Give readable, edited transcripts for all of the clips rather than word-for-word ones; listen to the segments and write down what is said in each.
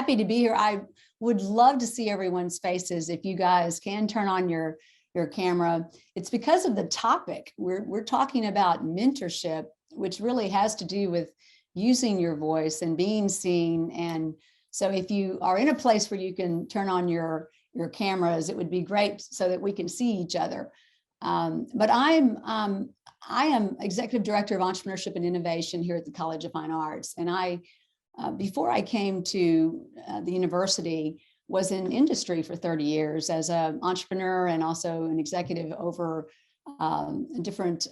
happy to be here. I would love to see everyone's faces. If you guys can turn on your camera, it's because of the topic. We're talking about mentorship, which really has to do with using your voice and being seen. And so if you are in a place where you can turn on your cameras, it would be great so that we can see each other. But I am Executive Director of Entrepreneurship and Innovation here at the College of Fine Arts. And before I came to the university, was in industry for 30 years as an entrepreneur and also an executive over different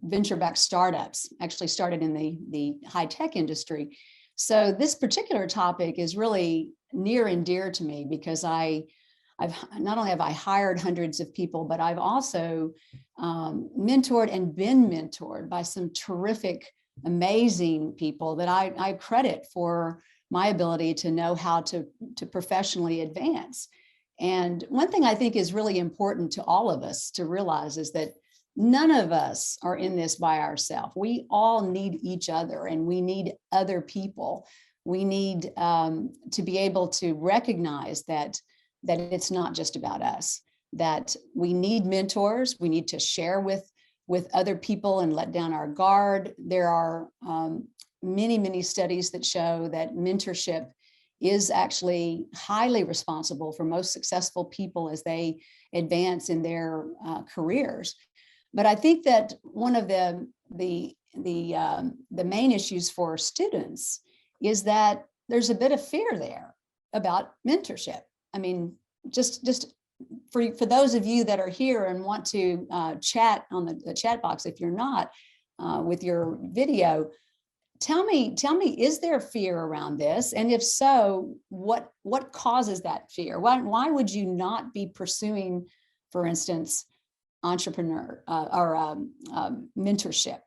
venture-backed startups, actually started in the high-tech industry. So this particular topic is really near and dear to me because I've not only have I hired hundreds of people, but I've also mentored and been mentored by some terrific, amazing people that I credit for my ability to know how to professionally advance. And one thing I think is really important to all of us to realize is that none of us are in this by ourselves. We all need each other and we need other people. We need to be able to recognize that it's not just about us, that we need mentors. We need to share with other people and let down our guard. There are many studies that show that mentorship is actually highly responsible for most successful people as they advance in their careers. But I think that one of the main issues for students is that there's a bit of fear there about mentorship. I mean, just for those of you that are here and want to chat on the chat box, if you're not with your video, tell me, is there fear around this? And if so, what causes that fear? Why would you not be pursuing, for instance, entrepreneur or mentorship?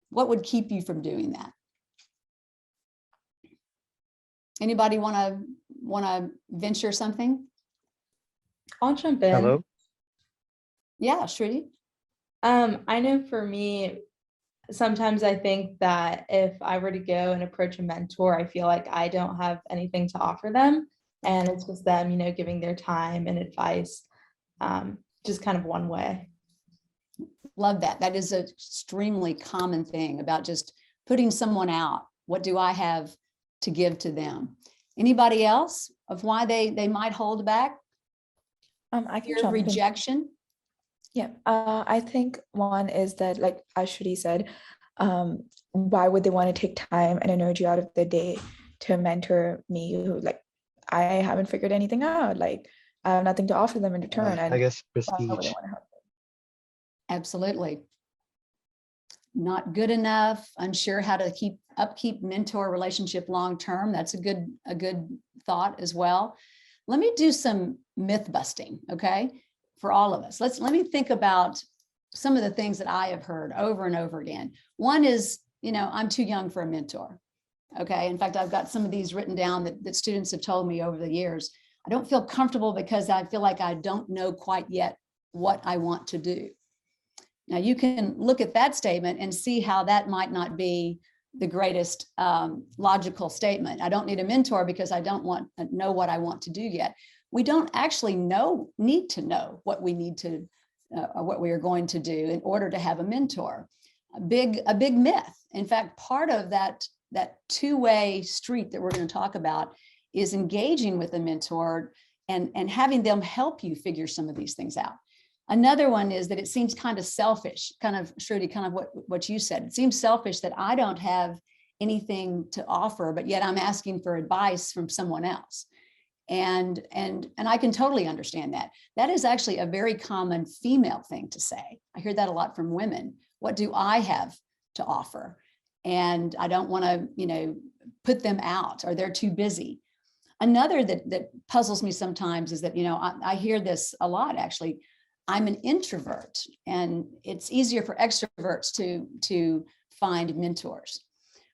What would keep you from doing that? Anybody want to venture something? I'll jump in. Hello. Yeah, Shruti. I know for me, sometimes I think that if I were to go and approach a mentor, I feel like I don't have anything to offer them. And it's just them, you know, giving their time and advice, just kind of one way. Love that. That is an extremely common thing about just putting someone out. What do I have to give to them? Anybody else of why they might hold back? I can Fear of rejection? Yeah, I think one is that, like as Shruti said, why would they want to take time and energy out of their day to mentor me, who like I haven't figured anything out, like I have nothing to offer them in return. I guess Why would they prestige. want to help them? Absolutely. Not good enough, unsure how to upkeep mentor relationship long-term. That's a good thought as well. Let me do some myth busting, okay, for all of us. Let me think about some of the things that I have heard over and over again. One is, you know, I'm too young for a mentor. Okay. In fact, I've got some of these written down that students have told me over the years. I don't feel comfortable because I feel like I don't know quite yet what I want to do. Now you can look at that statement and see how that might not be the greatest logical statement. I don't need a mentor because I don't know what I want to do yet. We don't actually need to know what we need to, what we are going to do in order to have a mentor. A big myth. In fact, part of that two-way street that we're going to talk about is engaging with a mentor and having them help you figure some of these things out. Another one is that it seems kind of selfish, kind of, Shruti, kind of what you said. It seems selfish that I don't have anything to offer, but yet I'm asking for advice from someone else. And I can totally understand that. That is actually a very common female thing to say. I hear that a lot from women. What do I have to offer? And I don't want to, you know, put them out, or they're too busy. Another that puzzles me sometimes is that, you know, I hear this a lot actually. I'm an introvert and it's easier for extroverts to find mentors,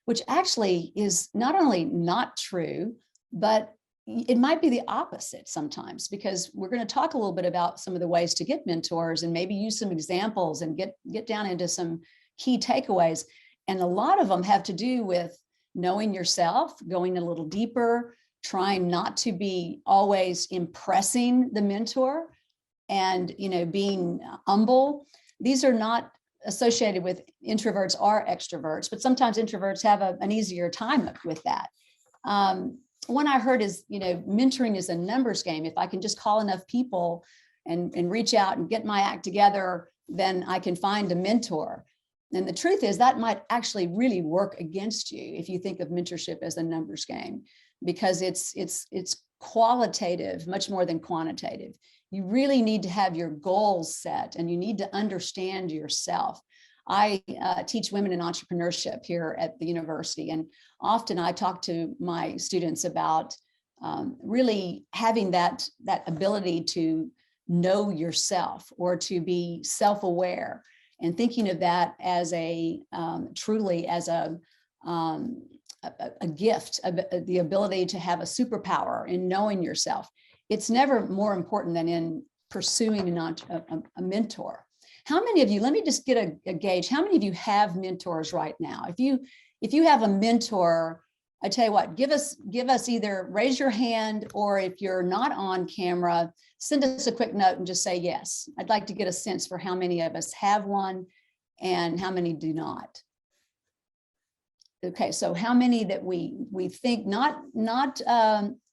which actually is not only not true, but it might be the opposite sometimes, because we're going to talk a little bit about some of the ways to get mentors and maybe use some examples and get down into some key takeaways. And a lot of them have to do with knowing yourself, going a little deeper, trying not to be always impressing the mentor and, being humble. These are not associated with introverts or extroverts, but sometimes introverts have an easier time with that. One I heard is, mentoring is a numbers game. If I can just call enough people and reach out and get my act together, then I can find a mentor. And the truth is that might actually really work against you if you think of mentorship as a numbers game, because it's qualitative much more than quantitative. You really need to have your goals set, and you need to understand yourself. I teach women in entrepreneurship here at the university, and often I talk to my students about really having that ability to know yourself, or to be self-aware, and thinking of that as truly as a gift, the ability to have a superpower in knowing yourself. It's never more important than in pursuing a mentor. How many of you, let me just get a gauge, how many of you have mentors right now? If you have a mentor, I tell you what, give us either raise your hand, or if you're not on camera, send us a quick note and just say yes. I'd like to get a sense for how many of us have one and how many do not. Okay, so how many that we think, not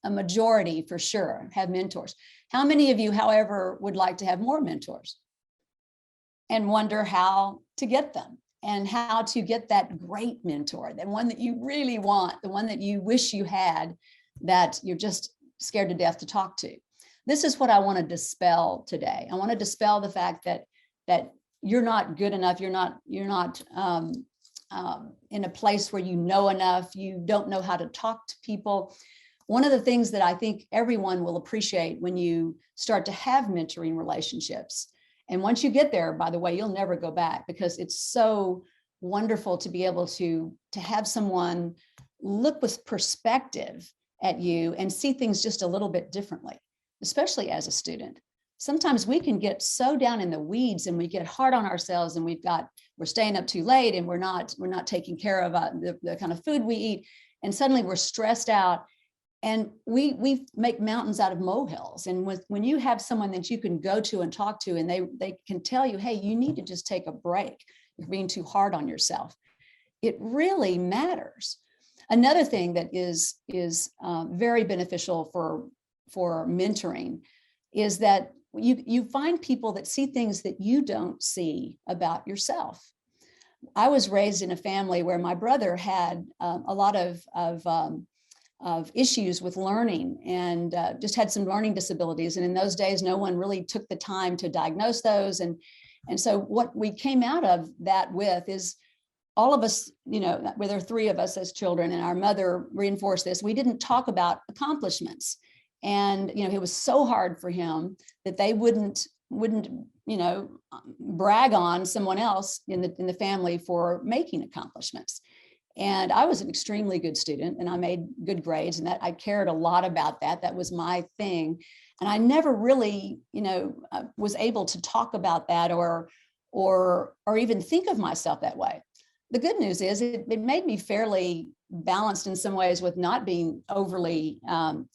a majority for sure, have mentors. How many of you, however, would like to have more mentors and wonder how to get them, and how to get that great mentor, the one that you really want, the one that you wish you had, that you're just scared to death to talk to? This is what I want to dispel today. I want to dispel the fact that you're not good enough. You're not in a place where you know enough. You don't know how to talk to people. One of the things that I think everyone will appreciate when you start to have mentoring relationships, and once you get there, by the way, you'll never go back, because it's so wonderful to be able to have someone look with perspective at you and see things just a little bit differently, especially as a student. Sometimes we can get so down in the weeds and we get hard on ourselves, and we're staying up too late, and we're not taking care of the kind of food we eat. And suddenly we're stressed out, and we make mountains out of molehills. And when you have someone that you can go to and talk to, and they can tell you, hey, you need to just take a break. You're being too hard on yourself. It really matters. Another thing that is very beneficial for mentoring is that you find people that see things that you don't see about yourself. I was raised in a family where my brother had a lot of issues with learning, and just had some learning disabilities. And in those days, no one really took the time to diagnose those. And so what we came out of that with is all of us, where there are three of us as children, and our mother reinforced this, we didn't talk about accomplishments. And, it was so hard for him that they wouldn't, brag on someone else in the family for making accomplishments. And I was an extremely good student, and I made good grades, and that I cared a lot about that. That was my thing. And I never really, was able to talk about that or even think of myself that way. The good news is it made me fairly balanced in some ways, with not being overly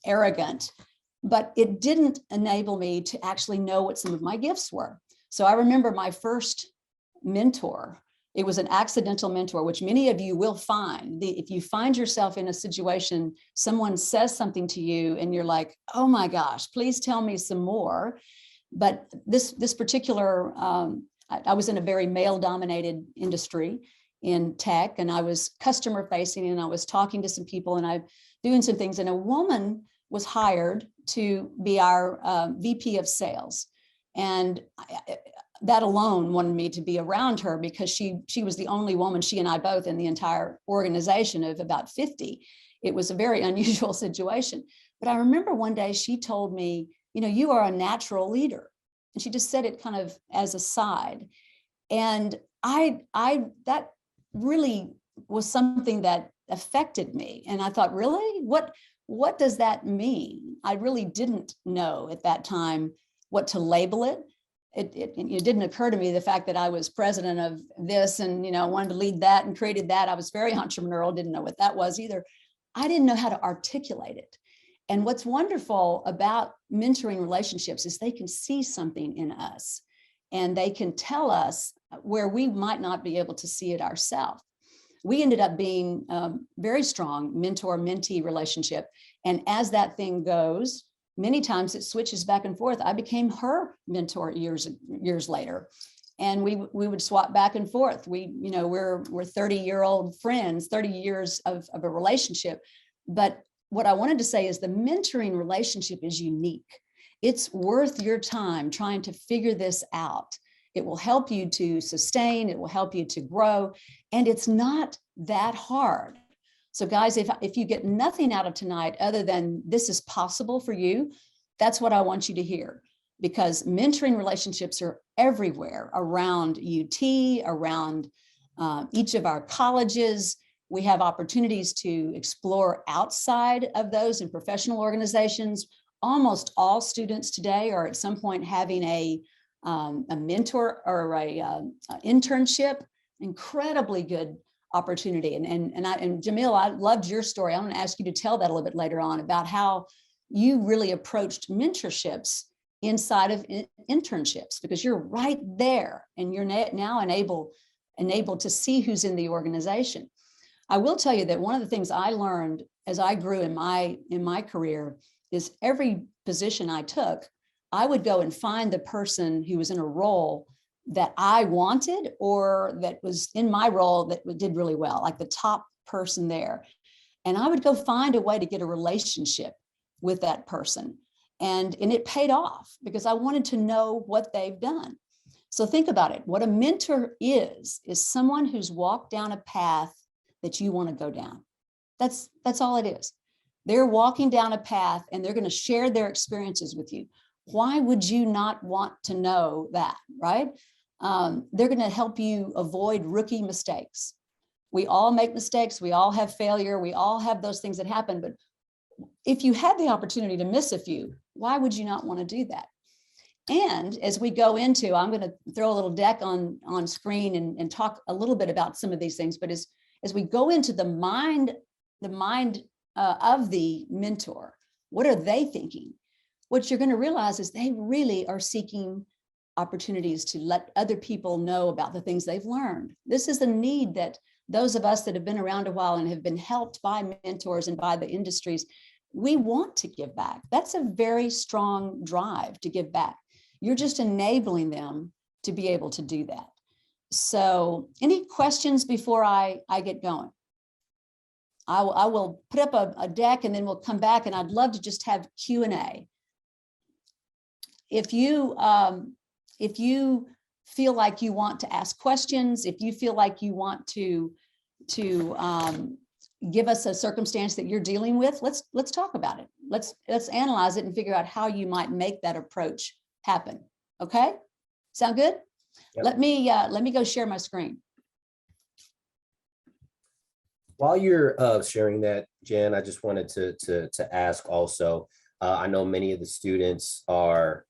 arrogant, but it didn't enable me to actually know what some of my gifts were. So I remember my first mentor. It was an accidental mentor, which many of you will find. If you find yourself in a situation, someone says something to you and you're like, oh my gosh, please tell me some more. But this particular, I was in a very male-dominated industry in tech, and I was customer facing, and I was talking to some people, and I'm doing some things, and a woman was hired to be our VP of sales. And that alone wanted me to be around her, because she was the only woman, she and I both, in the entire organization of about 50. It was a very unusual situation. But I remember one day she told me, you are a natural leader. And she just said it kind of as a side. And that really was something that affected me. And I thought, really, what does that mean? I really didn't know at that time what to label it. It didn't occur to me the fact that I was president of this and, wanted to lead that and created that. I was very entrepreneurial, didn't know what that was either. I didn't know how to articulate it. And what's wonderful about mentoring relationships is they can see something in us and they can tell us where we might not be able to see it ourselves. We ended up being very strong mentor-mentee relationship. And as that thing goes, many times it switches back and forth. I became her mentor years later. And we would swap back and forth. We're 30-year-old friends, 30 years of a relationship. But what I wanted to say is the mentoring relationship is unique. It's worth your time trying to figure this out. It will help you to sustain, it will help you to grow, and it's not that hard. So guys, if you get nothing out of tonight other than this is possible for you, that's what I want you to hear, because mentoring relationships are everywhere around UT, around each of our colleges. We have opportunities to explore outside of those in professional organizations. Almost all students today are at some point having a mentor or a internship. Incredibly good opportunity. And Jamil, I loved your story. I'm going to ask you to tell that a little bit later on about how you really approached mentorships inside of internships, because you're right there and you're now enabled to see who's in the organization. I will tell you that one of the things I learned as I grew in my career is every position I took, I would go and find the person who was in a role that I wanted or that was in my role that did really well, like the top person there. And I would go find a way to get a relationship with that person. And it paid off because I wanted to know what they've done. So think about it. What a mentor is someone who's walked down a path that you want to go down. That's all it is. They're walking down a path and they're going to share their experiences with you. Why would you not want to know that, right? They're going to help you avoid rookie mistakes. We all make mistakes. We all have failure. We all have those things that happen. But if you had the opportunity to miss a few, why would you not want to do that? And as we go into, I'm going to throw a little deck on screen and talk a little bit about some of these things. But as we go into the mind of the mentor, what are they thinking? What you're going to realize is they really are seeking opportunities to let other people know about the things they've learned. This is a need that those of us that have been around a while and have been helped by mentors and by the industries, we want to give back. That's a very strong drive to give back. You're just enabling them to be able to do that. So any questions before I get going? I will put up a deck and then we'll come back, and I'd love to just have Q&A. If you feel like you want to ask questions, if you feel like you want to give us a circumstance that you're dealing with, let's talk about it. Let's analyze it and figure out how you might make that approach happen. Okay, sound good? Yep. Let me go share my screen. While you're sharing that, Jen, I just wanted to ask also. I know many of the students are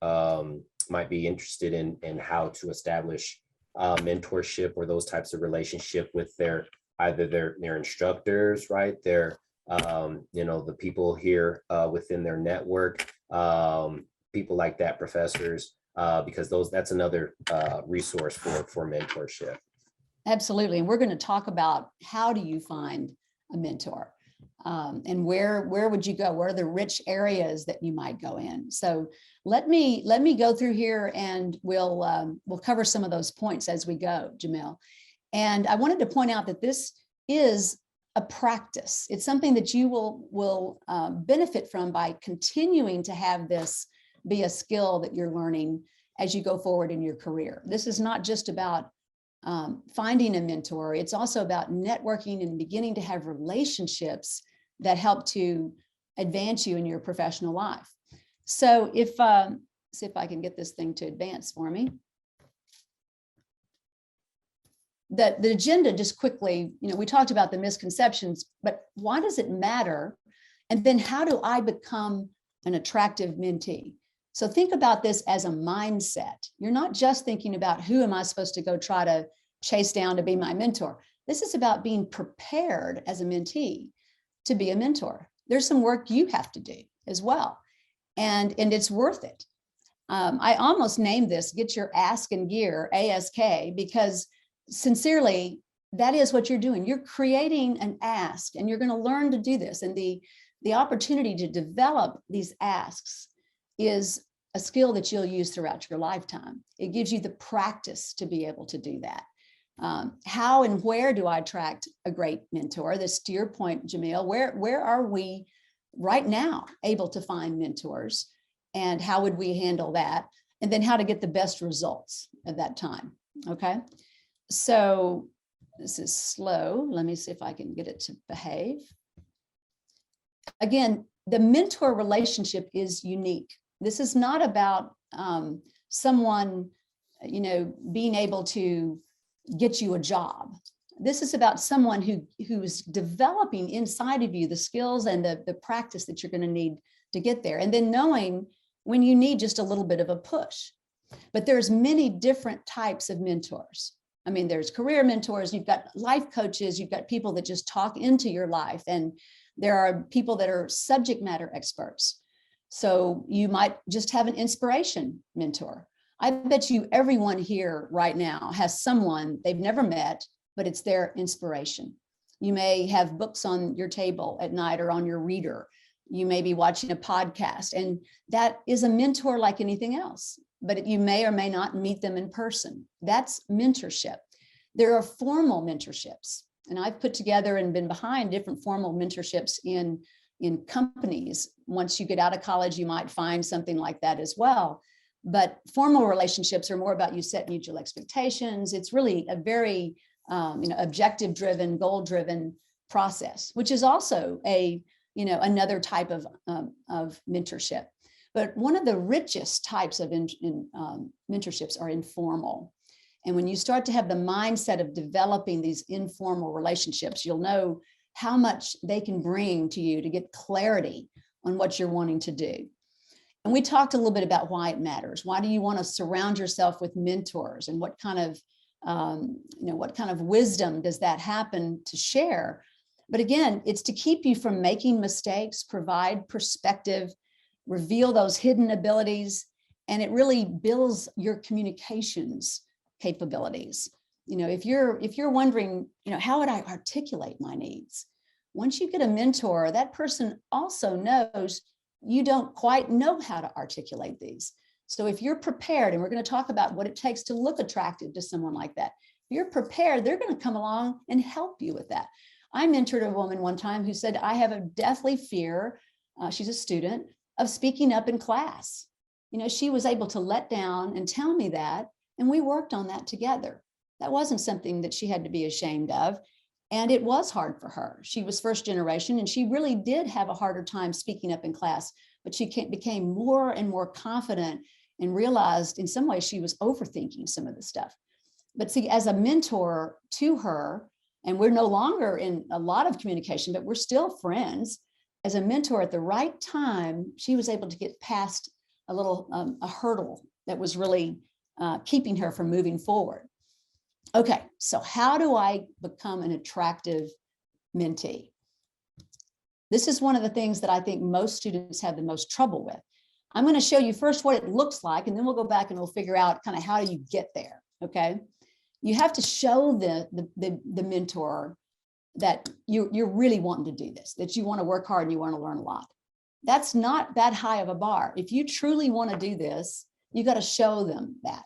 might be interested in how to establish mentorship or those types of relationship with either their instructors, right? Their the people here within their network, people like that, professors, because that's another resource for mentorship. Absolutely, and we're going to talk about how do you find a mentor. And where would you go? Where are the rich areas that you might go in? So let me go through here, and we'll cover some of those points as we go, Jamil. And I wanted to point out that this is a practice. It's something that you will benefit from by continuing to have this be a skill that you're learning as you go forward in your career. This is not just about finding a mentor. It's also about networking and beginning to have relationships that help to advance you in your professional life. So see if I can get this thing to advance for me. The agenda, just quickly, we talked about the misconceptions, but why does it matter? And then how do I become an attractive mentee? So think about this as a mindset. You're not just thinking about who am I supposed to go try to chase down to be my mentor. This is about being prepared as a mentee to be a mentor. There's some work you have to do. as well. And it's worth it. I almost named this Get Your Ask in Gear, ASK, because sincerely, that is what you're doing. You're creating an ask, and you're going to learn to do this. And the opportunity to develop these asks is a skill that you'll use throughout your lifetime. It gives you the practice to be able to do that. How and where do I attract a great mentor? This, to your point, Jamil, where are we right now able to find mentors, and how would we handle that? And then how to get the best results at that time. Okay. So this is slow. Let me see if I can get it to behave. Again, the mentor relationship is unique. This is not about someone, being able to get you a job. This is about someone who's developing inside of you the skills and the practice that you're going to need to get there. And then knowing when you need just a little bit of a push. But there's many different types of mentors. I mean, there's career mentors, you've got life coaches, you've got people that just talk into your life, and there are people that are subject matter experts. So you might just have an inspiration mentor. I bet you everyone here right now has someone they've never met, but it's their inspiration. You may have books on your table at night or on your reader. You may be watching a podcast, and that is a mentor like anything else, but you may or may not meet them in person. That's mentorship. There are formal mentorships, and I've put together and been behind different formal mentorships in companies. Once you get out of college, you might find something like that as well. But formal relationships are more about you set mutual expectations. It's really a very objective-driven, goal-driven process, which is also another type of mentorship. But one of the richest types of mentorships are informal. And when you start to have the mindset of developing these informal relationships, you'll know how much they can bring to you to get clarity on what you're wanting to do. And we talked a little bit about why it matters. Why do you want to surround yourself with mentors, and what kind of wisdom does that happen to share? But again, it's to keep you from making mistakes, provide perspective, reveal those hidden abilities, and it really builds your communications capabilities. If you're wondering, how would I articulate my needs? Once you get a mentor, that person also knows you don't quite know how to articulate these. So if you're prepared, and we're going to talk about what it takes to look attractive to someone like that, if you're prepared, they're going to come along and help you with that. I mentored a woman one time who said, I have a deathly fear, she's a student, of speaking up in class. She was able to let down and tell me that, and we worked on that together. That wasn't something that she had to be ashamed of. And it was hard for her. She was first generation, and she really did have a harder time speaking up in class, but she became more and more confident and realized in some ways she was overthinking some of the stuff. But see, as a mentor to her, and we're no longer in a lot of communication, but we're still friends. As a mentor at the right time, she was able to get past a hurdle that was really keeping her from moving forward. Okay, so how do I become an attractive mentee? This is one of the things that I think most students have the most trouble with. I'm going to show you first what it looks like, and then we'll go back and we'll figure out kind of how do you get there, okay? You have to show the mentor that you're really wanting to do this, that you want to work hard and you want to learn a lot. That's not that high of a bar. If you truly want to do this, you got to show them that.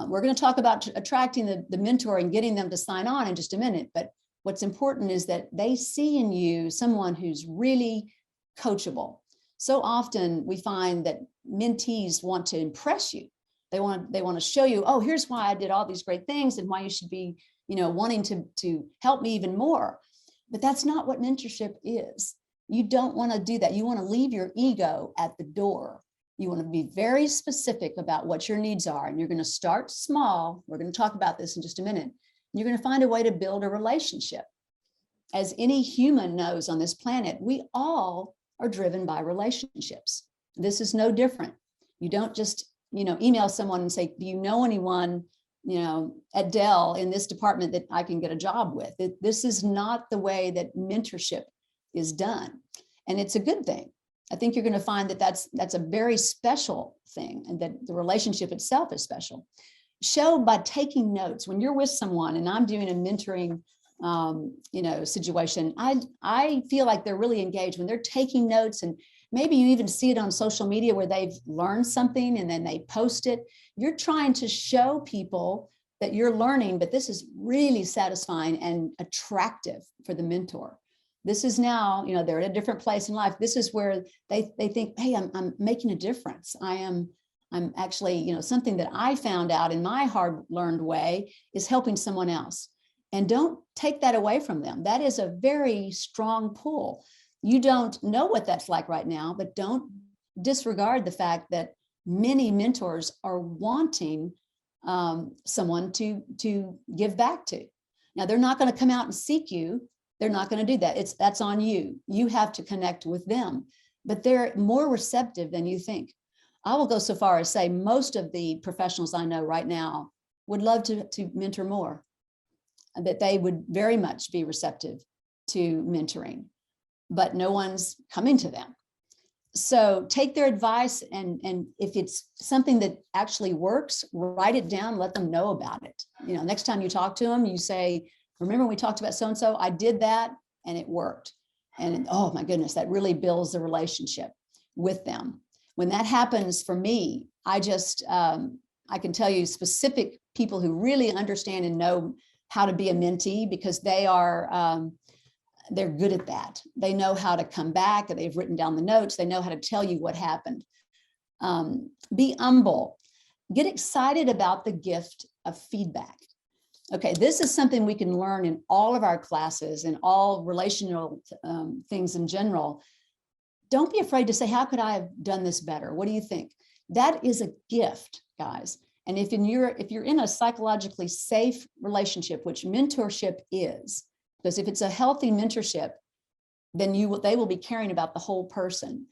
We're going to talk about attracting the mentor and getting them to sign on in just a minute. But what's important is that they see in you someone who's really coachable. So often we find that mentees want to impress you. They want to show you, oh, here's why I did all these great things and why you should be, wanting to help me even more. But that's not what mentorship is. You don't want to do that. You want to leave your ego at the door. You want to be very specific about what your needs are, and you're going to start small. We're going to talk about this in just a minute. You're going to find a way to build a relationship. As any human knows on this planet, we all are driven by relationships. This is no different. You don't just, email someone and say, do you know anyone, at Dell in this department that I can get a job with? This is not the way that mentorship is done. And it's a good thing. I think you're going to find that that's a very special thing, and that the relationship itself is special. Show by taking notes. When you're with someone and I'm doing a mentoring situation, I feel like they're really engaged when they're taking notes, and maybe you even see it on social media where they've learned something and then they post it. You're trying to show people that you're learning, but this is really satisfying and attractive for the mentor. This is now, they're at a different place in life. This is where they think, hey, I'm making a difference. I'm actually, something that I found out in my hard learned way is helping someone else. And don't take that away from them. That is a very strong pull. You don't know what that's like right now, but don't disregard the fact that many mentors are wanting someone to give back to. Now, they're not going to come out and seek you. They're not going to do that. That's on you. You have to connect with them, but they're more receptive than you think. I will go so far as say most of the professionals I know right now would love to mentor more, that they would very much be receptive to mentoring, but no one's coming to them. So take their advice, and if it's something that actually works, write it down, let them know about it. Next time you talk to them, you say, remember we talked about so-and-so, I did that and it worked. And oh my goodness, that really builds the relationship with them. When that happens for me, I can tell you specific people who really understand and know how to be a mentee, because they're good at that. They know how to come back, and they've written down the notes. They know how to tell you what happened. Be humble. Get excited about the gift of feedback. Okay, this is something we can learn in all of our classes and all relational things in general. Don't be afraid to say, how could I have done this better? What do you think? That is a gift, guys. And if you're in a psychologically safe relationship, which mentorship is, because if it's a healthy mentorship, then they will be caring about the whole person,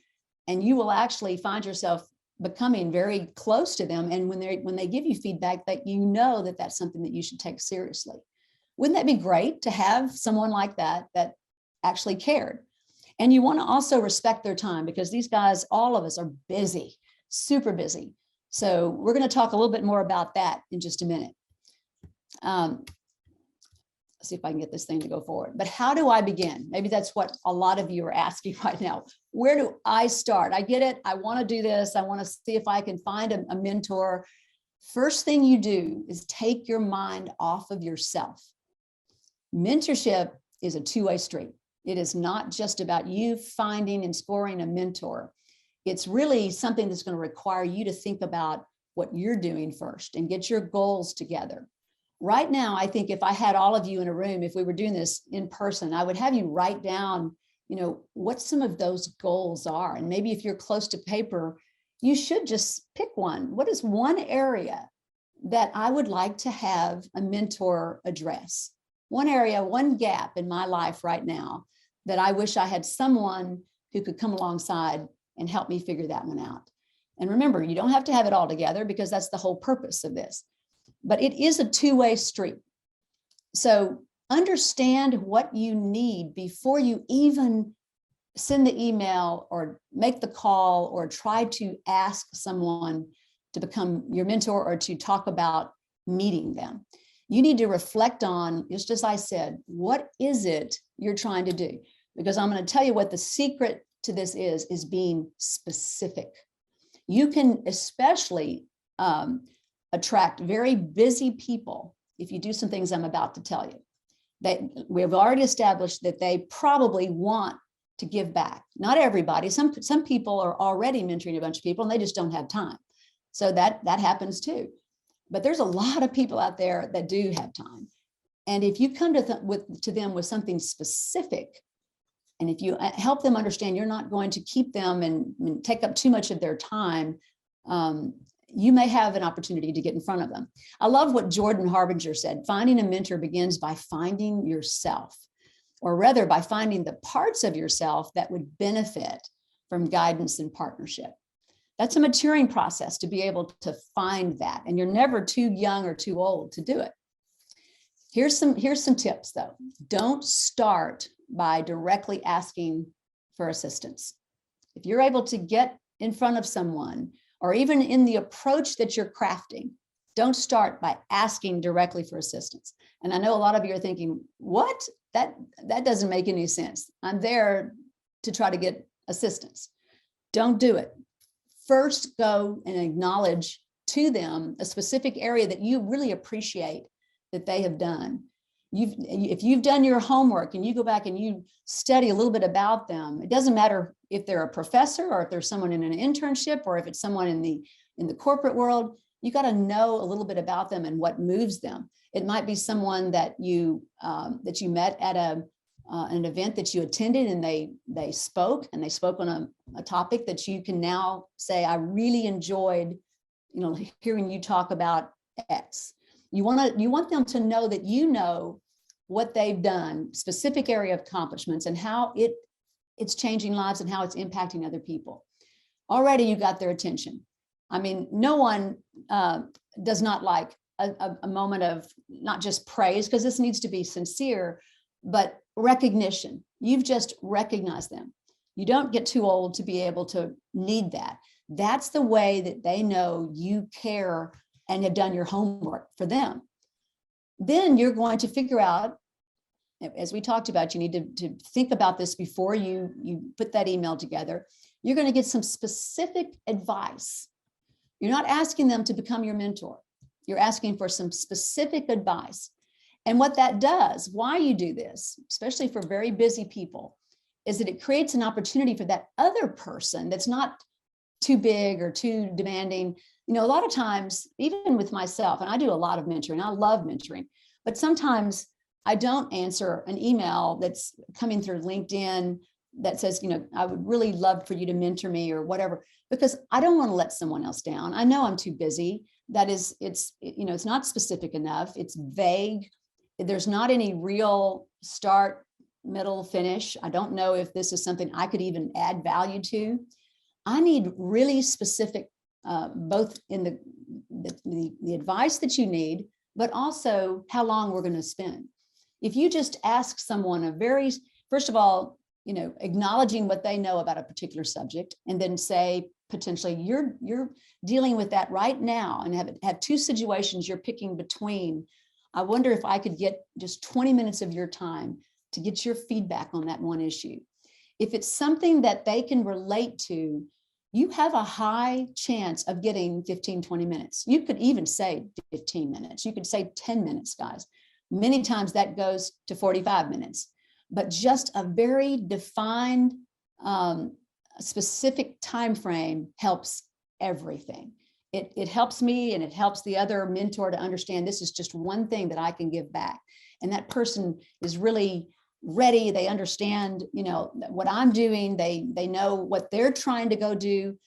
and you will actually find yourself becoming very close to them. And when they give you feedback, that that that's something that you should take seriously. Wouldn't that be great to have someone like that actually cared? And you want to also respect their time, because these guys, all of us, are busy, super busy. So we're going to talk a little bit more about that in just a minute. See if I can get this thing to go forward. But how do I begin? Maybe that's what a lot of you are asking right now. Where do I start? I get it. I want to do this. I want to see if I can find a mentor. First thing you do is take your mind off of yourself. Mentorship is a two-way street. It is not just about you finding and scoring a mentor. It's really something that's going to require you to think about what you're doing first and get your goals together. Right now, I think if I had all of you in a room, if we were doing this in person, I would have you write down, what some of those goals are. And maybe if you're close to paper, you should just pick one. What is one area that I would like to have a mentor address? One area, one gap in my life right now that I wish I had someone who could come alongside and help me figure that one out. And remember, you don't have to have it all together, because that's the whole purpose of this. But it is a two-way street. So understand what you need before you even send the email or make the call or try to ask someone to become your mentor or to talk about meeting them. You need to reflect on, just as I said, what is it you're trying to do? Because I'm going to tell you what the secret to this is being specific. You can especially attract very busy people if you do some things I'm about to tell you. That we have already established that they probably want to give back. Not everybody. Some people are already mentoring a bunch of people and they just don't have time. So that happens too. But there's a lot of people out there that do have time. And if you come to them with something specific, and if you help them understand you're not going to keep them and take up too much of their time, you may have an opportunity to get in front of them. I love what Jordan Harbinger said. Finding a mentor begins by finding yourself, or rather by finding the parts of yourself that would benefit from guidance and partnership. That's a maturing process to be able to find that. And you're never too young or too old to do it. Here's some tips though. Don't start by directly asking for assistance. If you're able to get in front of someone, or even in the approach that you're crafting, don't start by asking directly for assistance. And I know a lot of you are thinking, what? That doesn't make any sense. I'm there to try to get assistance. Don't do it. First, go and acknowledge to them a specific area that you really appreciate that they have done. If you've done your homework and you go back and you study a little bit about them, it doesn't matter if they're a professor or if there's someone in an internship or if it's someone in the corporate world, you got to know a little bit about them and what moves them. It might be someone that you met at an event that you attended, and they spoke on a topic that you can now say, I really enjoyed, hearing you talk about X. You want them to know that you know what they've done, specific area of accomplishments, and how it's changing lives and how it's impacting other people. Already you got their attention. I mean, no one does not like a moment of not just praise, because this needs to be sincere, but recognition. You've just recognized them. You don't get too old to be able to need that. That's the way that they know you care and have done your homework for them. Then you're going to figure out, as we talked about, you need to think about this before you put that email together. You're going to get some specific advice. You're not asking them to become your mentor. You're asking for some specific advice. And what that does, why you do this, especially for very busy people, is that it creates an opportunity for that other person that's not too big or too demanding. A lot of times, even with myself, and I do a lot of mentoring, I love mentoring, but sometimes I don't answer an email that's coming through LinkedIn that says, I would really love for you to mentor me or whatever, because I don't want to let someone else down. I know I'm too busy. It's not specific enough. It's vague. There's not any real start, middle, finish. I don't know if this is something I could even add value to. I need really specific, both in the advice that you need, but also how long we're going to spend. If you just ask someone first of all, acknowledging what they know about a particular subject, and then say, potentially, you're dealing with that right now and have two situations you're picking between. I wonder if I could get just 20 minutes of your time to get your feedback on that one issue. If it's something that they can relate to, you have a high chance of getting 15, 20 minutes. You could even say 15 minutes. You could say 10 minutes, guys. Many times that goes to 45 minutes, but just a very defined, specific time frame helps everything. It helps me, and it helps the other mentor to understand this is just one thing that I can give back. And that person is really ready. They understand, what I'm doing. They know what they're trying to go do.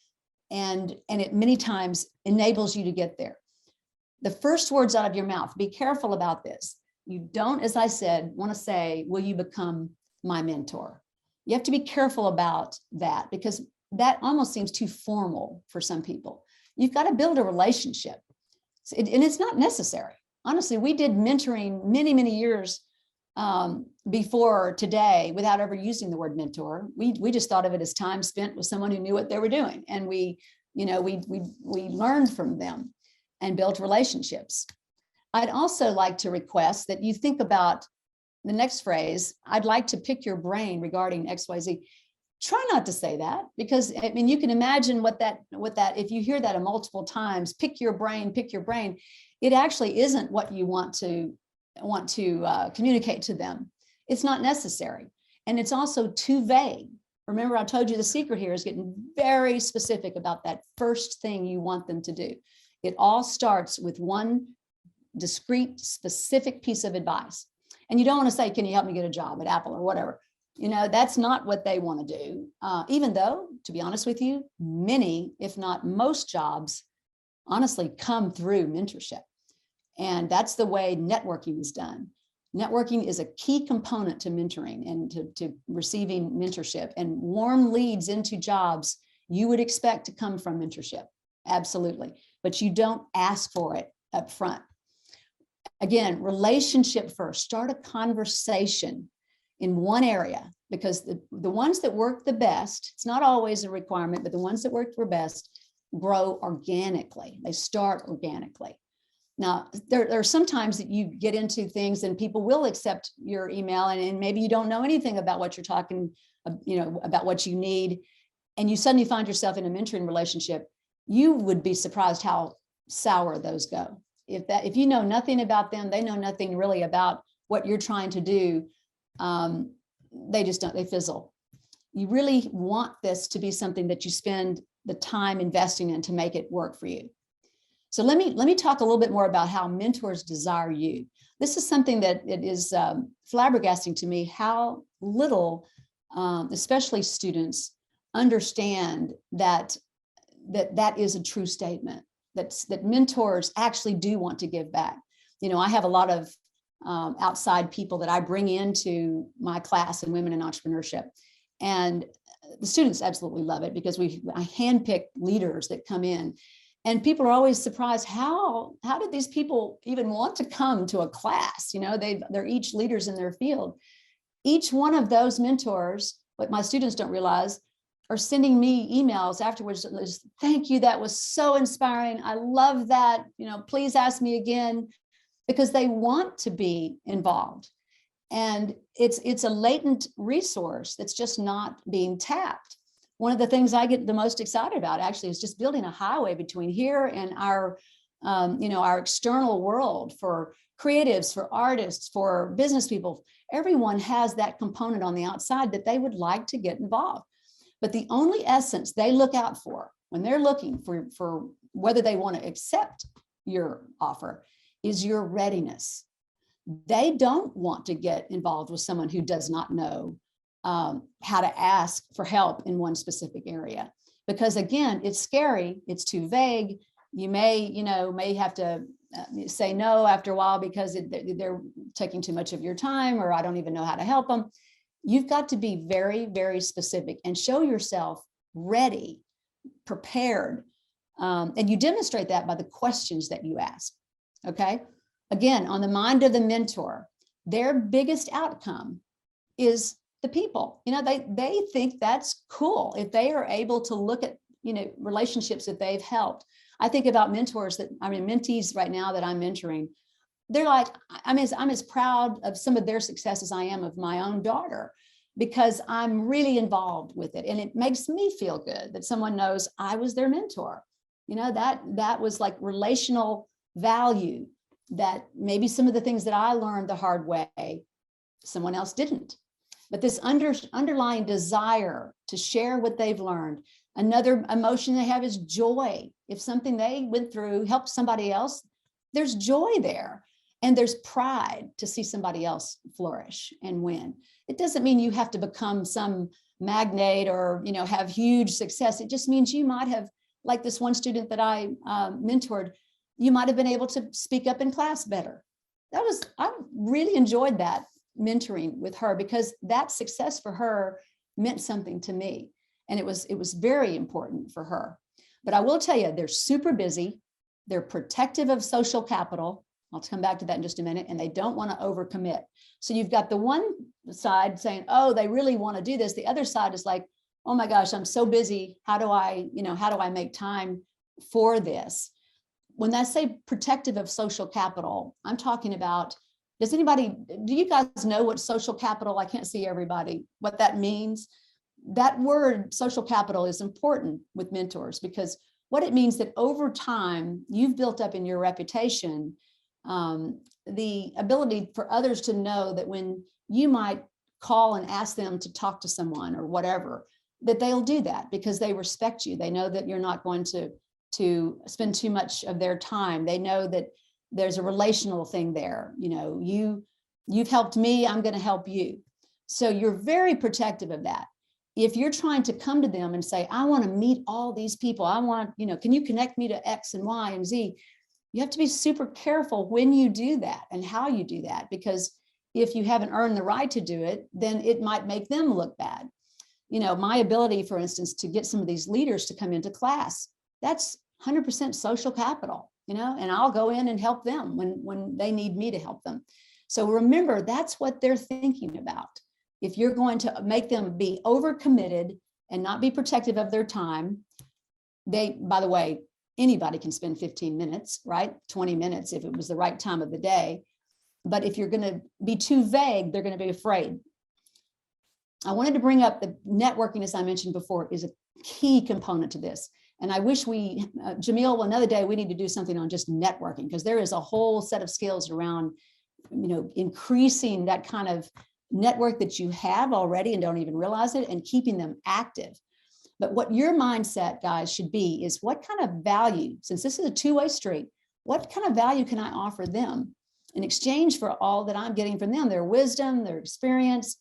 And it many times enables you to get there. The first words out of your mouth, be careful about this. You don't, as I said, want to say, will you become my mentor? You have to be careful about that, because that almost seems too formal for some people. You've got to build a relationship. And it's not necessary. Honestly, we did mentoring many, many years before today without ever using the word mentor. We just thought of it as time spent with someone who knew what they were doing. And we learned from them and built relationships. I'd also like to request that you think about the next phrase. I'd like to pick your brain regarding XYZ. Try not to say that, because you can imagine what that, if you hear that multiple times, pick your brain, it actually isn't what you want to communicate to them. It's not necessary. And it's also too vague. Remember, I told you the secret here is getting very specific about that first thing you want them to do. It all starts with one discrete, specific piece of advice. And you don't want to say, can you help me get a job at Apple or whatever? That's not what they want to do. Even though, to be honest with you, many, if not most jobs, honestly come through mentorship. And that's the way networking is done. Networking is a key component to mentoring and to receiving mentorship, and warm leads into jobs you would expect to come from mentorship. Absolutely. But you don't ask for it up front. Again, relationship first. Start a conversation in one area, because the ones that work the best, it's not always a requirement, but the ones that work the best grow organically. They start organically. Now, there are some times that you get into things and people will accept your email, and maybe you don't know anything about what you're talking, about what you need, and you suddenly find yourself in a mentoring relationship. You would be surprised how sour those go. If you know nothing about them, they know nothing really about what you're trying to do. They fizzle. You really want this to be something that you spend the time investing in to make it work for you. So let me talk a little bit more about how mentors desire you. This is something that it is flabbergasting to me how little, especially students, understand that is a true statement. That mentors actually do want to give back. I have a lot of outside people that I bring into my class in Women in Entrepreneurship, and the students absolutely love it because I handpick leaders that come in, and people are always surprised how did these people even want to come to a class? They're each leaders in their field. Each one of those mentors, what my students don't realize, are sending me emails afterwards. Thank you, that was so inspiring. I love that. Please ask me again, because they want to be involved. And it's a latent resource that's just not being tapped. One of the things I get the most excited about actually is just building a highway between here and our external world for creatives, for artists, for business people. Everyone has that component on the outside that they would like to get involved. But the only essence they look out for when they're looking for whether they want to accept your offer is your readiness. They don't want to get involved with someone who does not know how to ask for help in one specific area. Because again, it's scary, it's too vague. You may have to say no after a while because they're taking too much of your time, or I don't even know how to help them. You've got to be very, very specific and show yourself ready, prepared. And you demonstrate that by the questions that you ask. Okay. Again, on the mind of the mentor, their biggest outcome is the people. They think that's cool if they are able to look at, relationships that they've helped. I think about mentees right now that I'm mentoring. They're like, I'm as proud of some of their success as I am of my own daughter, because I'm really involved with it. And it makes me feel good that someone knows I was their mentor. That was like relational value, that maybe some of the things that I learned the hard way, someone else didn't. But this underlying desire to share what they've learned. Another emotion they have is joy. If something they went through helped somebody else, there's joy there. And there's pride to see somebody else flourish and win. It doesn't mean you have to become some magnate or, have huge success. It just means you might have, like this one student that I mentored, you might have been able to speak up in class better. I really enjoyed that mentoring with her, because that success for her meant something to me. And it was very important for her. But I will tell you, they're super busy. They're protective of social capital. I'll come back to that in just a minute. And they don't want to overcommit. So you've got the one side saying, oh, they really want to do this. The other side is like, oh my gosh, I'm so busy. How do I make time for this? When I say protective of social capital, I'm talking about, do you guys know what social capital, I can't see everybody, what that means? That word social capital is important with mentors, because what it means that over time, you've built up in your reputation, the ability for others to know that when you might call and ask them to talk to someone or whatever, that they'll do that because they respect you. They know that you're not going to spend too much of their time. They know that there's a relational thing there. You've helped me, I'm going to help you. So you're very protective of that. If you're trying to come to them and say, I want to meet all these people, can you connect me to X and Y and Z? You have to be super careful when you do that and how you do that, because if you haven't earned the right to do it, then it might make them look bad. My ability, for instance, to get some of these leaders to come into class, that's 100% social capital, and I'll go in and help them when they need me to help them. So remember, that's what they're thinking about. if you're going to make them be overcommitted and not be protective of their time, by the way, anybody can spend 15 minutes, right? 20 minutes if it was the right time of the day. But if you're going to be too vague, they're going to be afraid. I wanted to bring up the networking, as I mentioned before, is a key component to this. And I wish Jamil, another day, we need to do something on just networking, because there is a whole set of skills around, increasing that kind of network that you have already and don't even realize it, and keeping them active. But what your mindset, guys, should be is, what kind of value, since this is a two-way street, what kind of value can I offer them in exchange for all that I'm getting from them, their wisdom, their experience?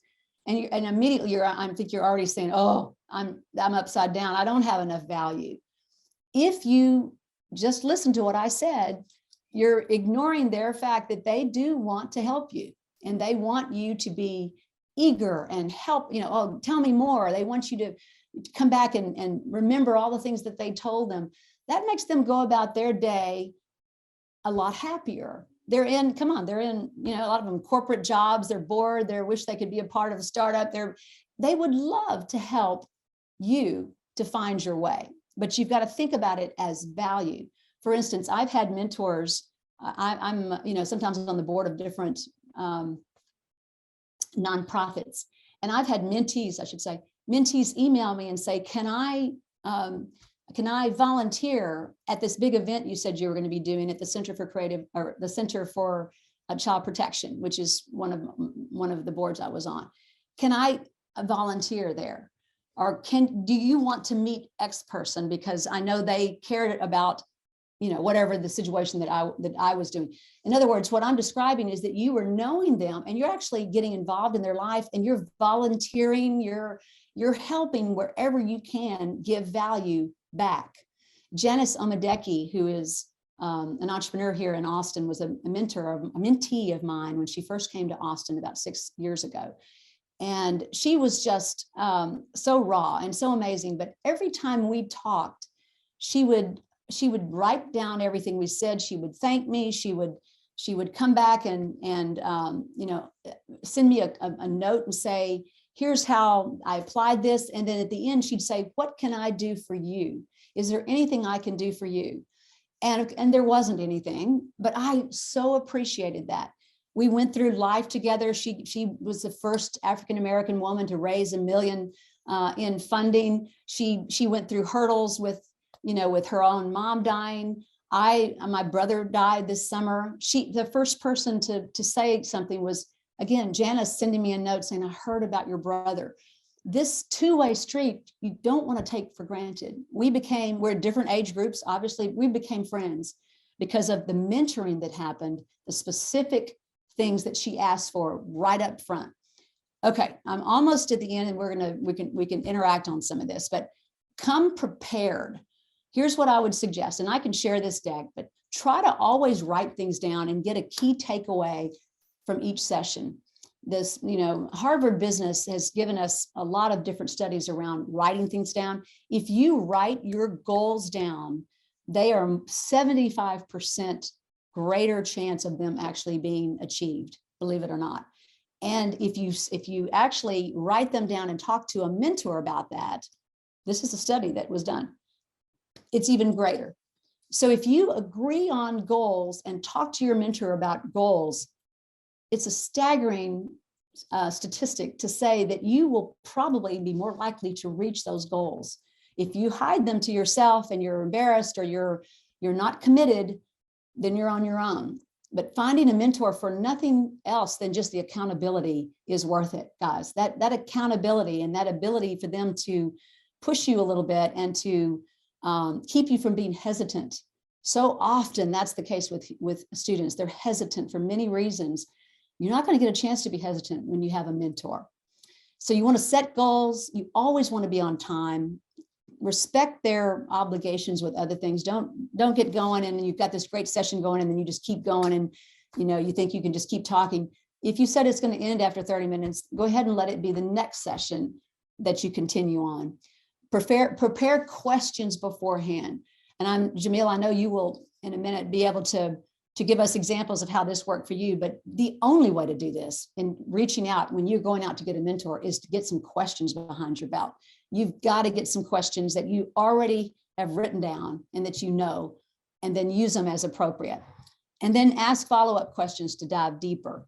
And immediately I think you're already saying, oh, I'm upside down. I don't have enough value. If you just listen to what I said, you're ignoring their fact that they do want to help you, and they want you to be eager and help, oh, tell me more. They want you to come back and remember all the things that they told them. That makes them go about their day a lot happier. They're in a lot of them corporate jobs. They're bored. They wish they could be a part of a startup. They would love to help you to find your way, but you've got to think about it as value. For instance, I've had mentors. I'm sometimes on the board of different nonprofits, and I've had mentees email me and say, can I volunteer at this big event you said you were going to be doing at the Center for Child Protection, which is one of the boards I was on. Can I volunteer there? Or do you want to meet X person, because I know they cared about, whatever the situation that I was doing. In other words, what I'm describing is that you were knowing them and you're actually getting involved in their life, and you're volunteering, you're helping wherever you can give value back. Janice Omadeki, who is an entrepreneur here in Austin, was a mentee of mine when she first came to Austin about 6 years ago. And she was just so raw and so amazing. But every time we talked, she would write down everything we said. She would thank me. She would come back and send me a note and say, here's how I applied this. And then at the end, she'd say, what can I do for you? Is there anything I can do for you? And there wasn't anything, but I so appreciated that. We went through life together. She was the first African-American woman to raise $1 million in funding. She went through hurdles with her own mom dying. My brother died this summer. The first person to say something was, again, Janice sending me a note saying, I heard about your brother. This two-way street, you don't want to take for granted. We're different age groups. Obviously, we became friends because of the mentoring that happened, the specific things that she asked for right up front. Okay, I'm almost at the end, and we can interact on some of this, but come prepared. Here's what I would suggest, and I can share this deck, but try to always write things down and get a key takeaway from each session. This, Harvard Business has given us a lot of different studies around writing things down. If you write your goals down, they are 75% greater chance of them actually being achieved, believe it or not. And if you actually write them down and talk to a mentor about that, this is a study that was done, it's even greater. So if you agree on goals and talk to your mentor about goals, it's a staggering statistic to say that you will probably be more likely to reach those goals. If you hide them to yourself and you're embarrassed or you're not committed, then you're on your own. But finding a mentor for nothing else than just the accountability is worth it, guys. That accountability and that ability for them to push you a little bit and to keep you from being hesitant. So often that's the case with students. They're hesitant for many reasons. You're not going to get a chance to be hesitant when you have a mentor. So you want to set goals. You always want to be on time. Respect their obligations with other things. Don't get going and you've got this great session going and then you just keep going and you think you can just keep talking. If you said it's going to end after 30 minutes, go ahead and let it be the next session that you continue on. Prepare questions beforehand. And Jamil, I know you will in a minute be able to to give us examples of how this worked for you. But the only way to do this in reaching out when you're going out to get a mentor is to get some questions behind your belt. You've got to get some questions that you already have written down and that you know, and then use them as appropriate. And then ask follow-up questions to dive deeper.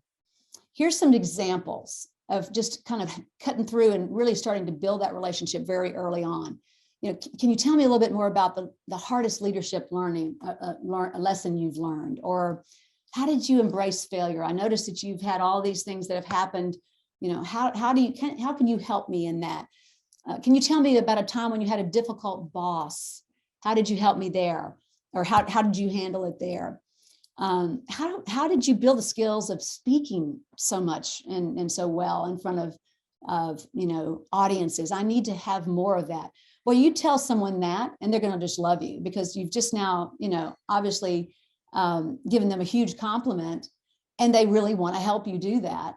Here's some examples of just kind of cutting through and really starting to build that relationship very early on. You know, can you tell me a little bit more about the hardest leadership lesson you've learned? Or how did you embrace failure? I noticed that you've had all these things that have happened. You know, how can you help me in that? Can you tell me about a time when you had a difficult boss? How did you help me there? Or how did you handle it there? How did you build the skills of speaking so much and so well in front of you know, audiences? I need to have more of that. Well, you tell someone that and they're going to just love you because you've just now, you know, obviously given them a huge compliment and they really want to help you do that.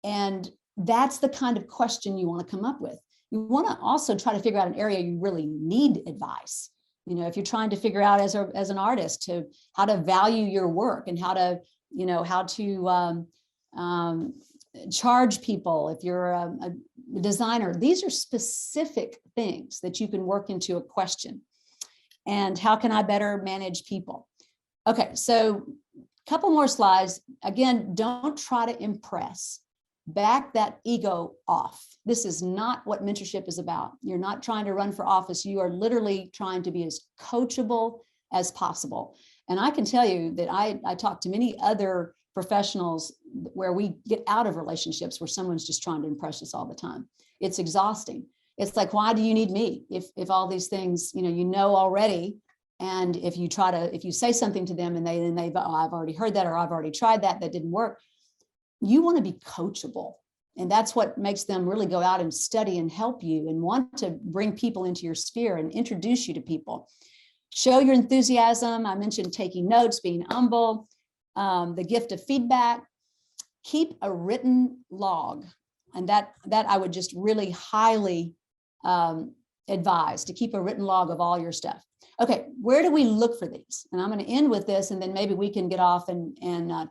And that's the kind of question you want to come up with. You want to also try to figure out an area you really need advice. You know, if you're trying to figure out as an artist to how to value your work and how to, you know, how to charge people, if you're a designer, these are specific things that you can work into a question. And how can I better manage people? Okay, so a couple more slides. Again, don't try to impress. Back that ego off. This is not what mentorship is about. You're not trying to run for office. You are literally trying to be as coachable as possible. And I can tell you that I talk to many other professionals where we get out of relationships where someone's just trying to impress us all the time. It's exhausting. It's like, why do you need me if all these things, you know already, and if you say something to them and they've oh, I've already heard that, or I've already tried that didn't work. You want to be coachable. And that's what makes them really go out and study and help you and want to bring people into your sphere and introduce you to people. Show your enthusiasm. I mentioned taking notes, being humble, the gift of feedback. Keep a written log. And that I would just really highly advise to keep a written log of all your stuff. Okay, where do we look for these? And I'm going to end with this, and then maybe we can get off and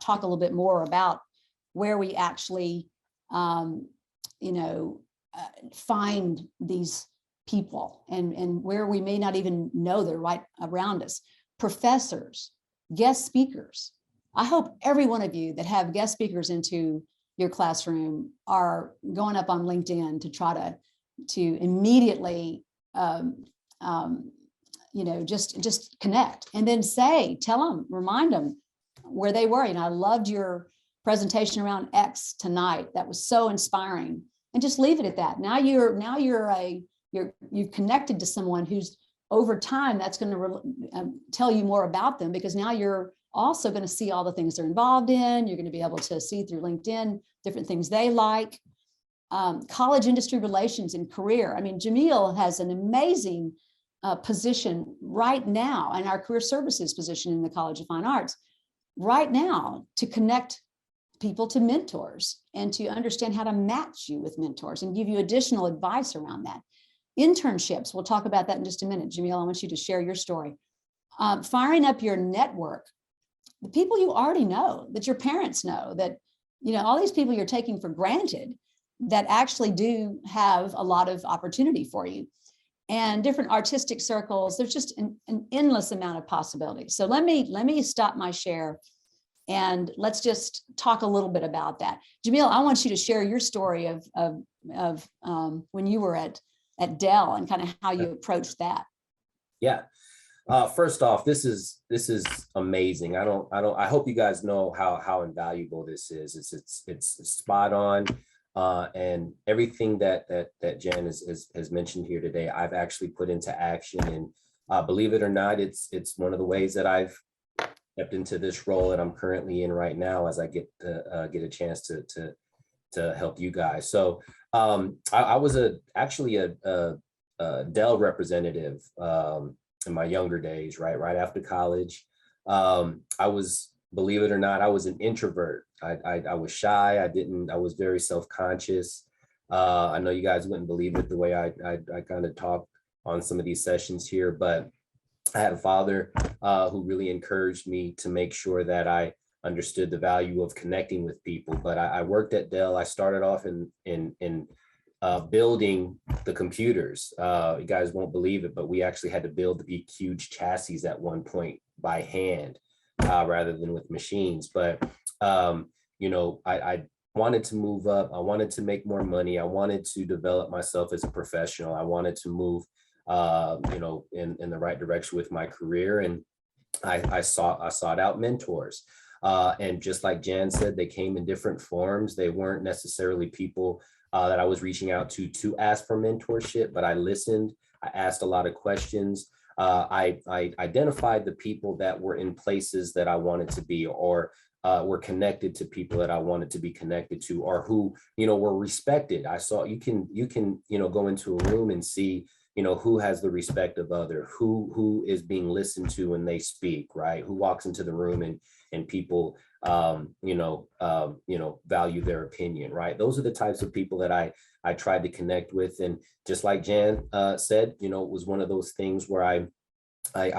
talk a little bit more about where we actually, find these people and where we may not even know they're right around us. Professors, guest speakers. I hope every one of you that have guest speakers into your classroom are going up on LinkedIn to try to immediately, just connect, and then tell them, remind them where they were. I loved your presentation around X tonight. That was so inspiring, and just leave it at that. Now you've connected to someone who's over time that's going to tell you more about them, because now you're also going to see all the things they're involved in. You're going to be able to see through LinkedIn different things they like. College industry relations and career. I mean, Jamil has an amazing position right now, and our career services position in the College of Fine Arts right now, to connect people to mentors and to understand how to match you with mentors and give you additional advice around that. Internships, we'll talk about that in just a minute. Jamil, I want you to share your story. Firing up your network, the people you already know, that your parents know, that, all these people you're taking for granted that actually do have a lot of opportunity for you. And different artistic circles, there's just an endless amount of possibilities. So let me stop my share and let's just talk a little bit about that. Jamil, I want you to share your story of when you were at Dell and kind of how you approached that. Yeah. First off, this is amazing. I hope you guys know how invaluable this is. It's spot on. And everything that Jen has mentioned here today, I've actually put into action. And believe it or not, it's one of the ways that I've stepped into this role that I'm currently in right now, as I get a chance to help you guys. So I was actually a Dell representative in my younger days, right after college. Believe it or not, I was an introvert. I was shy. I was very self-conscious. I know you guys wouldn't believe it the way I kind of talk on some of these sessions here, but I had a father who really encouraged me to make sure that I understood the value of connecting with people. But I worked at Dell. I started off in building the computers. You guys won't believe it, but we actually had to build the huge chassis at one point by hand rather than with machines. But you know, I wanted to move up. I wanted to make more money. I wanted to develop myself as a professional. I wanted to move, you know, in the right direction with my career. And I sought out mentors. And just like Jan said, they came in different forms. They weren't necessarily people that I was reaching out to ask for mentorship, but I listened. I asked a lot of questions. I identified the people that were in places that I wanted to be, or were connected to people that I wanted to be connected to, or who, you know, were respected. I saw you can, you know, go into a room and see, you know, who has the respect of other, who is being listened to when they speak, right? Who walks into the room and people, you know, value their opinion, right? Those are the types of people that I tried to connect with. And just like Jan said, you know, it was one of those things where I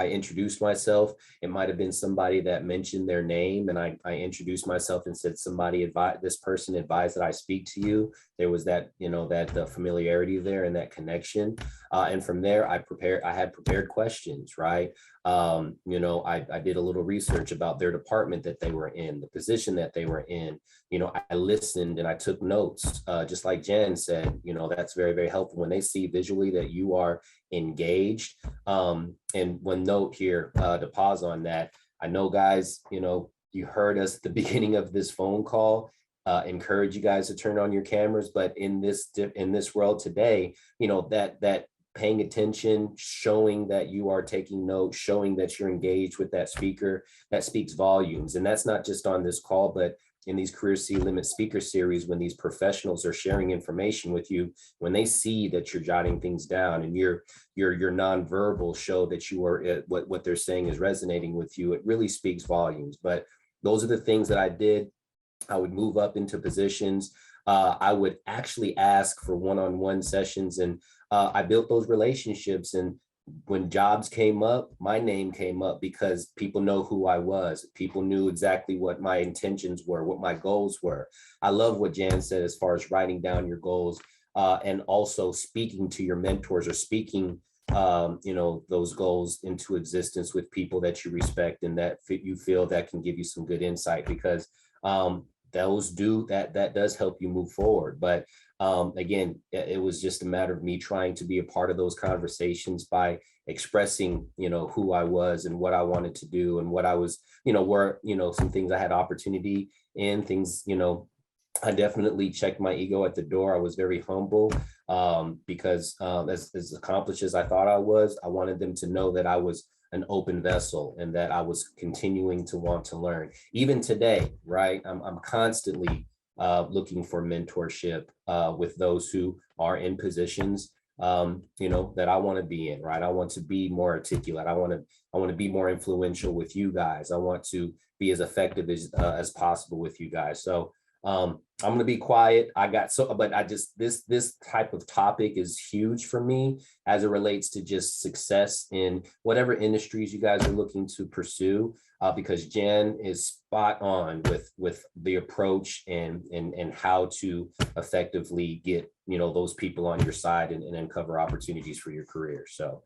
introduced myself. It might have been somebody that mentioned their name, and I introduced myself and said, somebody advised, this person advised that I speak to you. There was that, you know, that familiarity there and that connection. And from there, I had prepared questions, right? You know, I did a little research about their department that they were in, the position that they were in. You know, I listened and I took notes, just like Jan said, you know, that's very, very helpful when they see visually that you are engaged. And one note here to pause on that. I know, guys, you know, you heard us at the beginning of this phone call, encourage you guys to turn on your cameras, but in this world today, you know, that paying attention, showing that you are taking notes, showing that you're engaged with that speaker, that speaks volumes. And that's not just on this call, but in these Career City Limit speaker series, when these professionals are sharing information with you, when they see that you're jotting things down and your nonverbal show that you are, what they're saying is resonating with you, it really speaks volumes. But those are the things that I did. I would move up into positions. I would actually ask for one-on-one sessions, and I built those relationships. And when jobs came up, my name came up because people know who I was. People knew exactly what my intentions were, what my goals were. I love what Jan said as far as writing down your goals and also speaking to your mentors, or speaking you know, those goals into existence with people that you respect and that you feel that can give you some good insight, because that does help you move forward. But again, it was just a matter of me trying to be a part of those conversations by expressing, you know, who I was and what I wanted to do and what I was, you know, were, you know, some things I had opportunity in, things, you know, I definitely checked my ego at the door. I was very humble because as accomplished as I thought I was, I wanted them to know that I was an open vessel and that I was continuing to want to learn. Even today, right? I'm constantly looking for mentorship with those who are in positions, you know, that I want to be in, right? I want to be more articulate. I want to be more influential with you guys. I want to be as effective as possible with you guys. So I'm going to be quiet. But I just, this type of topic is huge for me as it relates to just success in whatever industries you guys are looking to pursue, because Jan is spot on with the approach and how to effectively get, you know, those people on your side and uncover opportunities for your career. So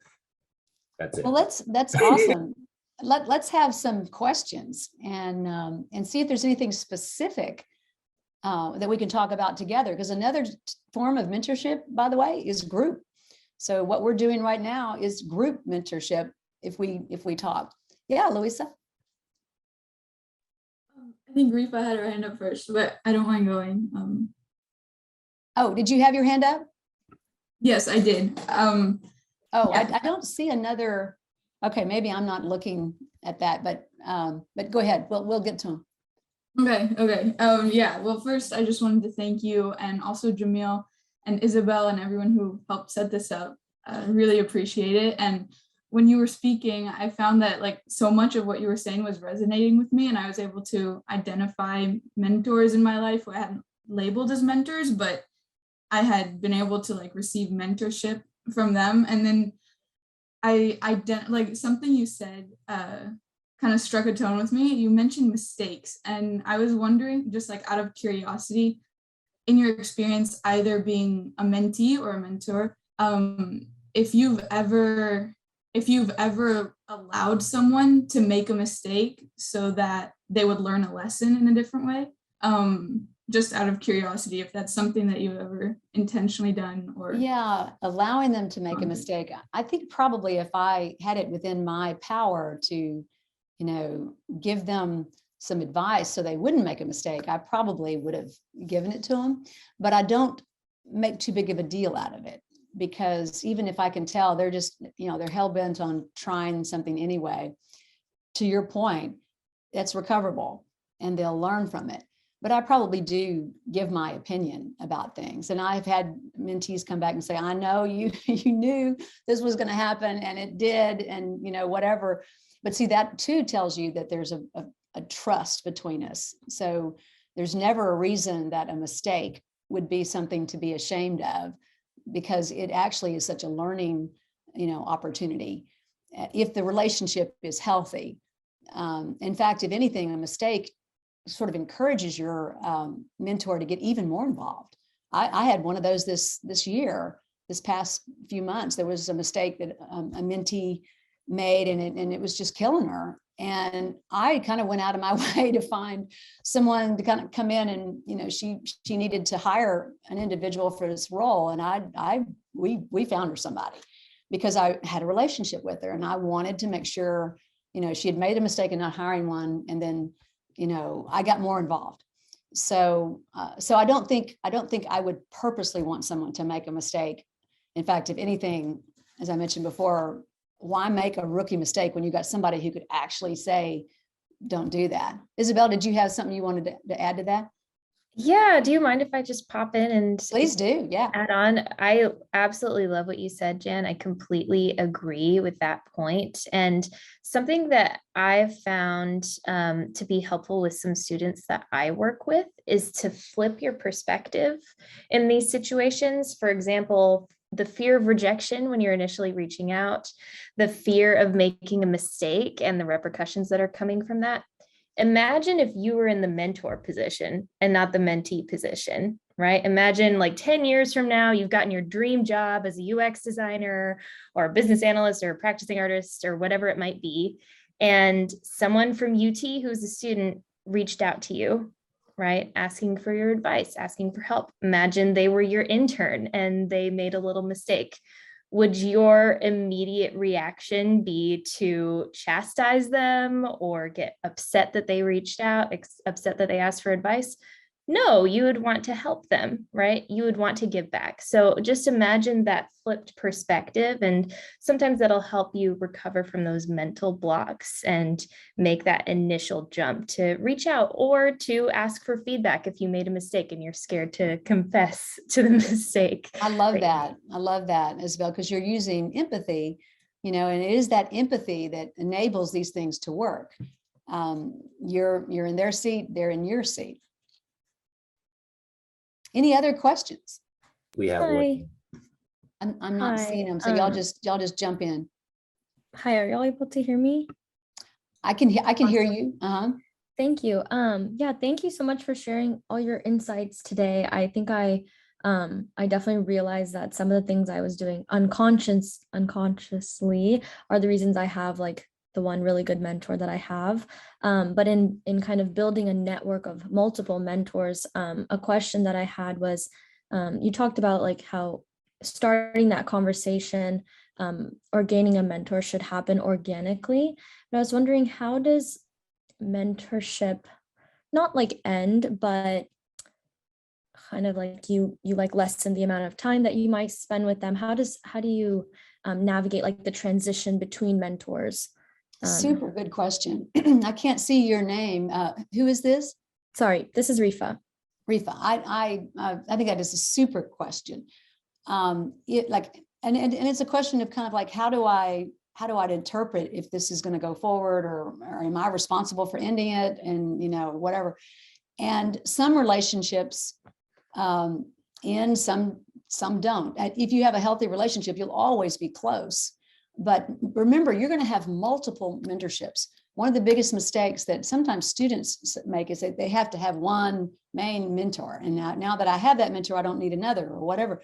that's it. Well, that's awesome. Let's have some questions and see if there's anything specific that we can talk about together, because another form of mentorship, by the way, is group. So what we're doing right now is group mentorship if we talk. Yeah, Louisa. I think Rifa had her hand up first, but I don't mind going. Oh, did you have your hand up? Yes, I did. Oh, yeah. I don't see another. Okay, maybe I'm not looking at that, but go ahead. We'll get to them. Okay. Yeah, well, first, I just wanted to thank you, and also Jamil and Isabel and everyone who helped set this up. I really appreciate it. And when you were speaking, I found that like so much of what you were saying was resonating with me, and I was able to identify mentors in my life who I hadn't labeled as mentors, but I had been able to like receive mentorship from them. And then like something you said kind of struck a tone with me. You mentioned mistakes, and I was wondering, just like out of curiosity, in your experience, either being a mentee or a mentor, if you've ever allowed someone to make a mistake so that they would learn a lesson in a different way. Just out of curiosity, if that's something that you've ever intentionally done, or Yeah, allowing them to make a Um, mistake. I think probably if I had it within my power to, give them some advice so they wouldn't make a mistake, I probably would have given it to them. But I don't make too big of a deal out of it, because even if I can tell they're just, they're hell bent on trying something anyway, to your point, that's recoverable and they'll learn from it. But I probably do give my opinion about things. And I've had mentees come back and say, I know you knew this was going to happen and it did, and whatever. But see, that too tells you that there's a trust between us. So there's never a reason that a mistake would be something to be ashamed of, because it actually is such a learning, opportunity if the relationship is healthy. In fact, if anything, a mistake sort of encourages your mentor to get even more involved. I had one of those this year, this past few months. There was a mistake that a mentee made, and it was just killing her. And I kind of went out of my way to find someone to kind of come in, and she needed to hire an individual for this role, and we found her somebody, because I had a relationship with her, and I wanted to make sure she had made a mistake in not hiring one, and then I got more involved. So I don't think I would purposely want someone to make a mistake. In fact, if anything, as I mentioned before, why make a rookie mistake when you got somebody who could actually say, don't do that? Isabel, did you have something you wanted to add to that? Yeah, do you mind if I just pop in and Please do. Yeah. add on? I absolutely love what you said, Jen. I completely agree with that point. And something that I've found to be helpful with some students that I work with is to flip your perspective in these situations. For example, the fear of rejection when you're initially reaching out, the fear of making a mistake and the repercussions that are coming from that. Imagine if you were in the mentor position and not the mentee position, right? Imagine like 10 years from now, you've gotten your dream job as a UX designer or a business analyst or a practicing artist or whatever it might be. And someone from UT who's a student reached out to you, right? Asking for your advice, asking for help. Imagine they were your intern and they made a little mistake. Would your immediate reaction be to chastise them or get upset that they reached out, upset that they asked for advice? No, you would want to help them, right? You would want to give back. So just imagine that flipped perspective, and sometimes that'll help you recover from those mental blocks and make that initial jump to reach out or to ask for feedback if you made a mistake and you're scared to confess to the mistake. I love that. I love that, Isabel, because you're using empathy, and it is that empathy that enables these things to work. You're in their seat, they're in your seat. Any other questions? We have one. Hi. I'm not Hi, seeing them, so y'all just jump in. Hi, are y'all able to hear me? I can hear you. Thank you. Yeah, thank you so much for sharing all your insights today. I think I definitely realized that some of the things I was doing unconsciously are the reasons I have like the one really good mentor that I have. But in kind of building a network of multiple mentors, a question that I had was, you talked about like how starting that conversation or gaining a mentor should happen organically. But I was wondering, how does mentorship not like end, but kind of like you like lessen the amount of time that you might spend with them? How do you navigate like the transition between mentors? Super good question. I can't see your name. Who is this? Sorry, this is Rifa. Rifa. I think that is a super question. And it's a question of kind of like, how do I interpret if this is going to go forward, or am I responsible for ending it, and whatever. And some relationships end, some don't. If you have a healthy relationship, you'll always be close. But remember, you're going to have multiple mentorships. One of the biggest mistakes that sometimes students make is that they have to have one main mentor. And now that I have that mentor, I don't need another or whatever.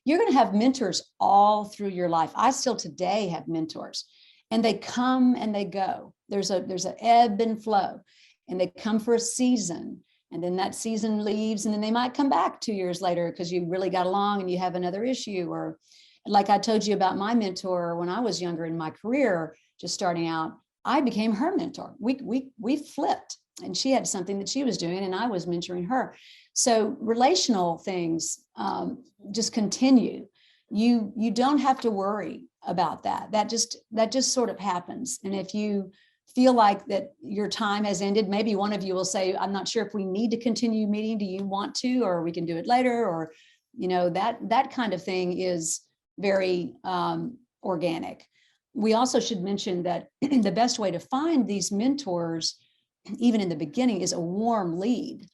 You're going to have mentors all through your life. I still today have mentors, and they come and they go. There's an ebb and flow, and they come for a season, and then that season leaves, and then they might come back 2 years later because you really got along and you have another issue. Or like I told you about my mentor when I was younger in my career, just starting out, I became her mentor. We flipped, and she had something that she was doing and I was mentoring her. So relational things just continue. You don't have to worry about that. That just sort of happens. And if you feel like that your time has ended, maybe one of you will say, I'm not sure if we need to continue meeting. Do you want to, or we can do it later? Or, that kind of thing is very organic. We also should mention that the best way to find these mentors, even in the beginning, is a warm lead.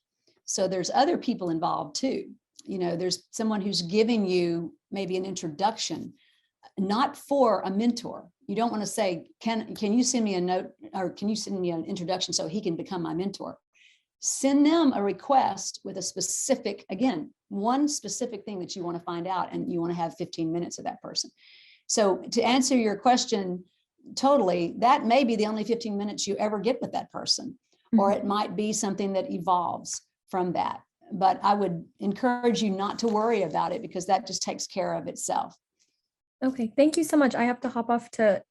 So there's other people involved too. There's someone who's giving you maybe an introduction, not for a mentor. You don't want to say, can you send me a note, or can you send me an introduction so he can become my mentor? Send them a request with a specific, again, one specific thing that you want to find out, and you want to have 15 minutes of that person. So to answer your question totally, that may be the only 15 minutes you ever get with that person, or it might be something that evolves from that. But I would encourage you not to worry about it, because that just takes care of itself. Okay, thank you so much. I have to hop off to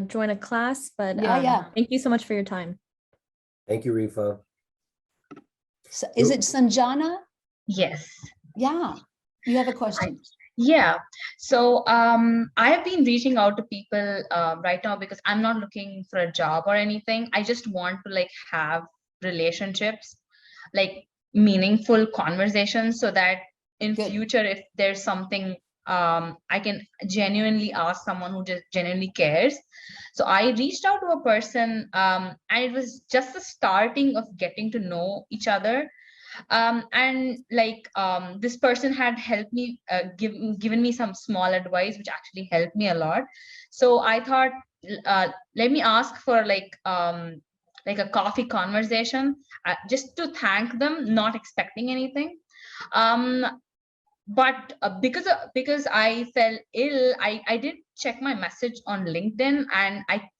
join a class, but Yeah. thank you so much for your time. Thank you, Rifa. So is it Sanjana? Yes. Yeah, you have a question. Yeah. So I have been reaching out to people right now because I'm not looking for a job or anything. I just want to have relationships, meaningful conversations, so that in Good. future, if there's something I can genuinely ask someone who just genuinely cares. So I reached out to a person, and it was just the starting of getting to know each other. This person had helped me, given me some small advice, which actually helped me a lot. So I thought, let me ask for a coffee conversation, just to thank them, not expecting anything. But because I fell ill, I did check my message on LinkedIn, and I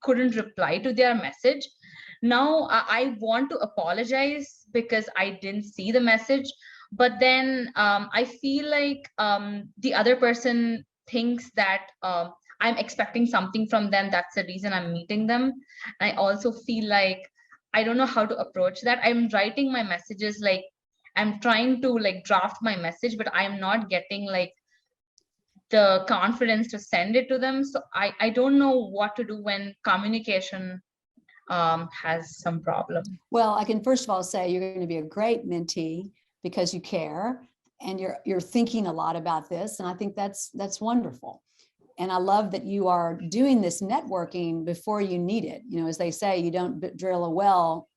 couldn't reply to their message. Now I want to apologize because I didn't see the message, but then I feel like the other person thinks that I'm expecting something from them. That's the reason I'm meeting them. And I also feel like I don't know how to approach that. I'm writing my messages, I'm trying to draft my message, but I'm not getting the confidence to send it to them. So I don't know what to do when communication has some problem. Well, I can first of all say you're going to be a great mentee because you care, and you're thinking a lot about this. And I think that's wonderful. And I love that you are doing this networking before you need it. As they say, you don't drill a well,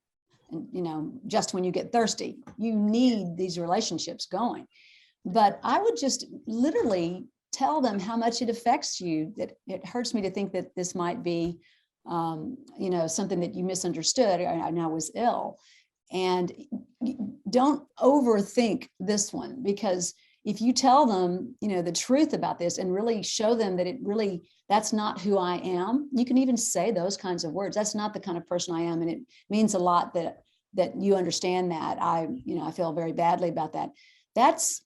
just when you get thirsty. You need these relationships going. But I would just literally tell them how much it affects you. That it hurts me to think that this might be something that you misunderstood. I was ill. And don't overthink this one, because if you tell them, the truth about this and really show them that that's not who I am, you can even say those kinds of words. That's not the kind of person I am. And it means a lot that you understand that. I feel very badly about that. That's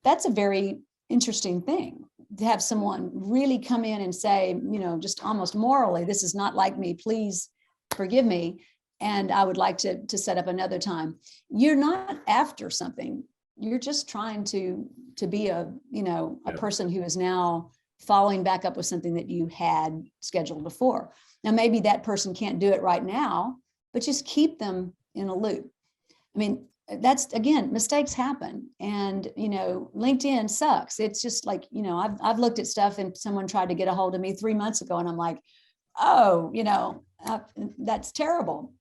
a very interesting thing, to have someone really come in and say, just almost morally, this is not like me, please forgive me, and I would like to set up another time. You're not after something. You're just trying to be a person who is now following back up with something that you had scheduled before. Now, maybe that person can't do it right now, but just keep them in a loop. I mean, that's, again, mistakes happen, and LinkedIn sucks. It's just I've looked at stuff, and someone tried to get a hold of me 3 months ago, and I'm like, oh, that's terrible.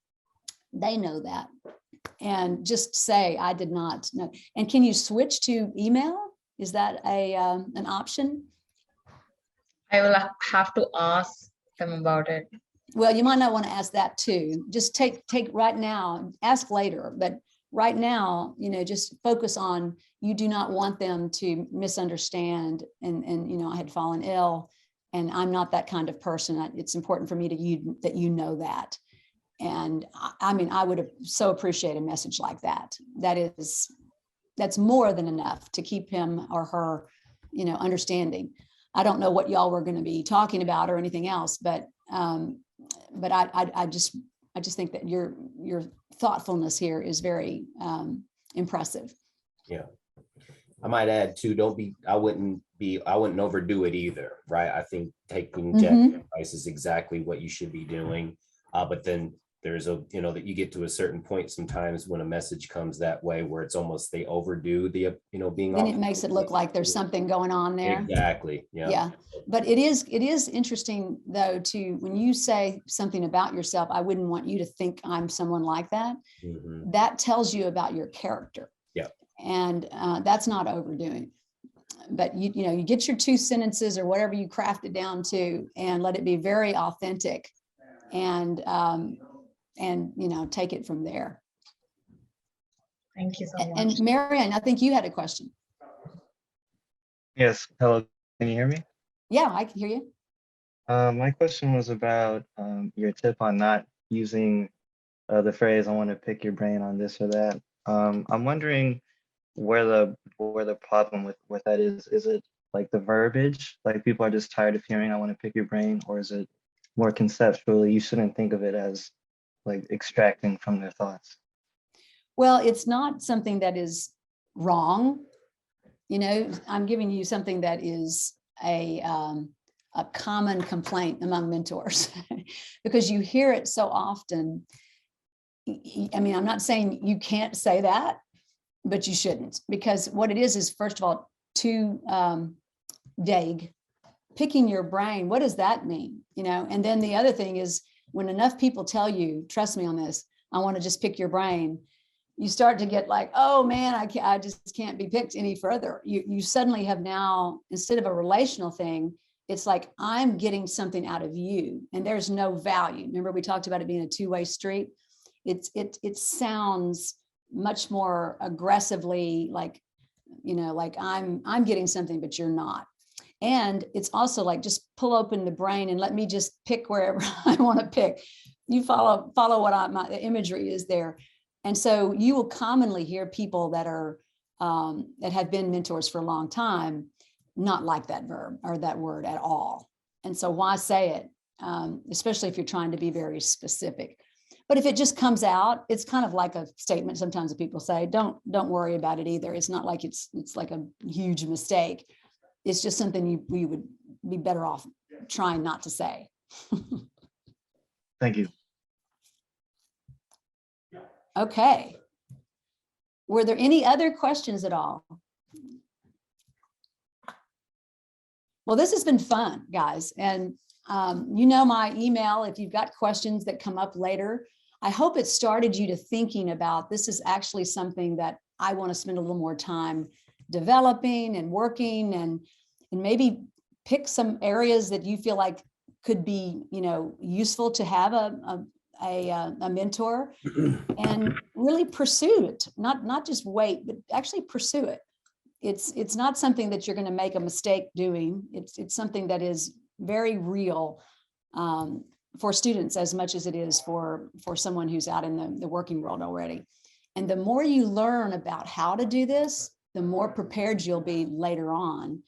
They know that. And just say, I did not know. And can you switch to email? Is that an option? I will have to ask them about it. Well, you might not want to ask that too. Just take right now, ask later, but right now, just focus on, you do not want them to misunderstand and, I had fallen ill and I'm not that kind of person. It's important for me that you know that. And I mean, I would so appreciate a message like that. That's more than enough to keep him or her, understanding. I don't know what y'all were going to be talking about or anything else, but I just think that your thoughtfulness here is very impressive. Yeah. I might add too, I wouldn't overdo it either, right? I think taking Jen's advice is exactly what you should be doing. But then there's that you get to a certain point sometimes when a message comes that way where it's almost they overdo the, being. Then it makes it look like there's something going on there. Exactly. Yeah. Yeah. But it is interesting though, when you say something about yourself, I wouldn't want you to think I'm someone like that. Mhm. That tells you about your character. Yeah. And that's not overdoing. But you get your 2 sentences or whatever you craft it down to, and let it be very authentic, and take it from there. Thank you so much. And Marianne, I think you had a question. Yes, hello, can you hear me? Yeah, I can hear you. My question was about your tip on not using the phrase, I want to pick your brain on this or that. I'm wondering where the problem with that is. Is it like the verbiage, like people are just tired of hearing, I want to pick your brain, or is it more conceptually, you shouldn't think of it as like extracting from their thoughts? Well, it's not something that is wrong. I'm giving you something that is a common complaint among mentors because you hear it so often. I mean, I'm not saying you can't say that, but you shouldn't, because what it is first of all, too vague. Picking your brain, what does that mean? And then the other thing is, when enough people tell you, trust me on this, I want to just pick your brain, you start to get like, oh man, I just can't be picked any further. You suddenly have now, instead of a relational thing, it's like, I'm getting something out of you and there's no value. Remember, we talked about it being a 2-way street. It sounds much more aggressively like, like I'm getting something, but you're not. And it's also like, just pull open the brain and let me just pick wherever I want to pick. You follow what the imagery is there. And so you will commonly hear people that are that have been mentors for a long time not like that verb or that word at all. And so why say it, especially if you're trying to be very specific. But if it just comes out, it's kind of like a statement sometimes that people say, don't worry about it either. It's not like it's like a huge mistake. It's just something we would be better off trying not to say. Thank you. Okay. Were there any other questions at all? Well, this has been fun, guys. And my email, if you've got questions that come up later. I hope it started you to thinking about, this is actually something that I want to spend a little more time developing and working, and maybe pick some areas that you feel like could be, useful to have a mentor, and really pursue it. Not just wait, but actually pursue it. It's not something that you're going to make a mistake doing. It's something that is very real for students as much as it is for someone who's out in the working world already. And the more you learn about how to do this, the more prepared you'll be later on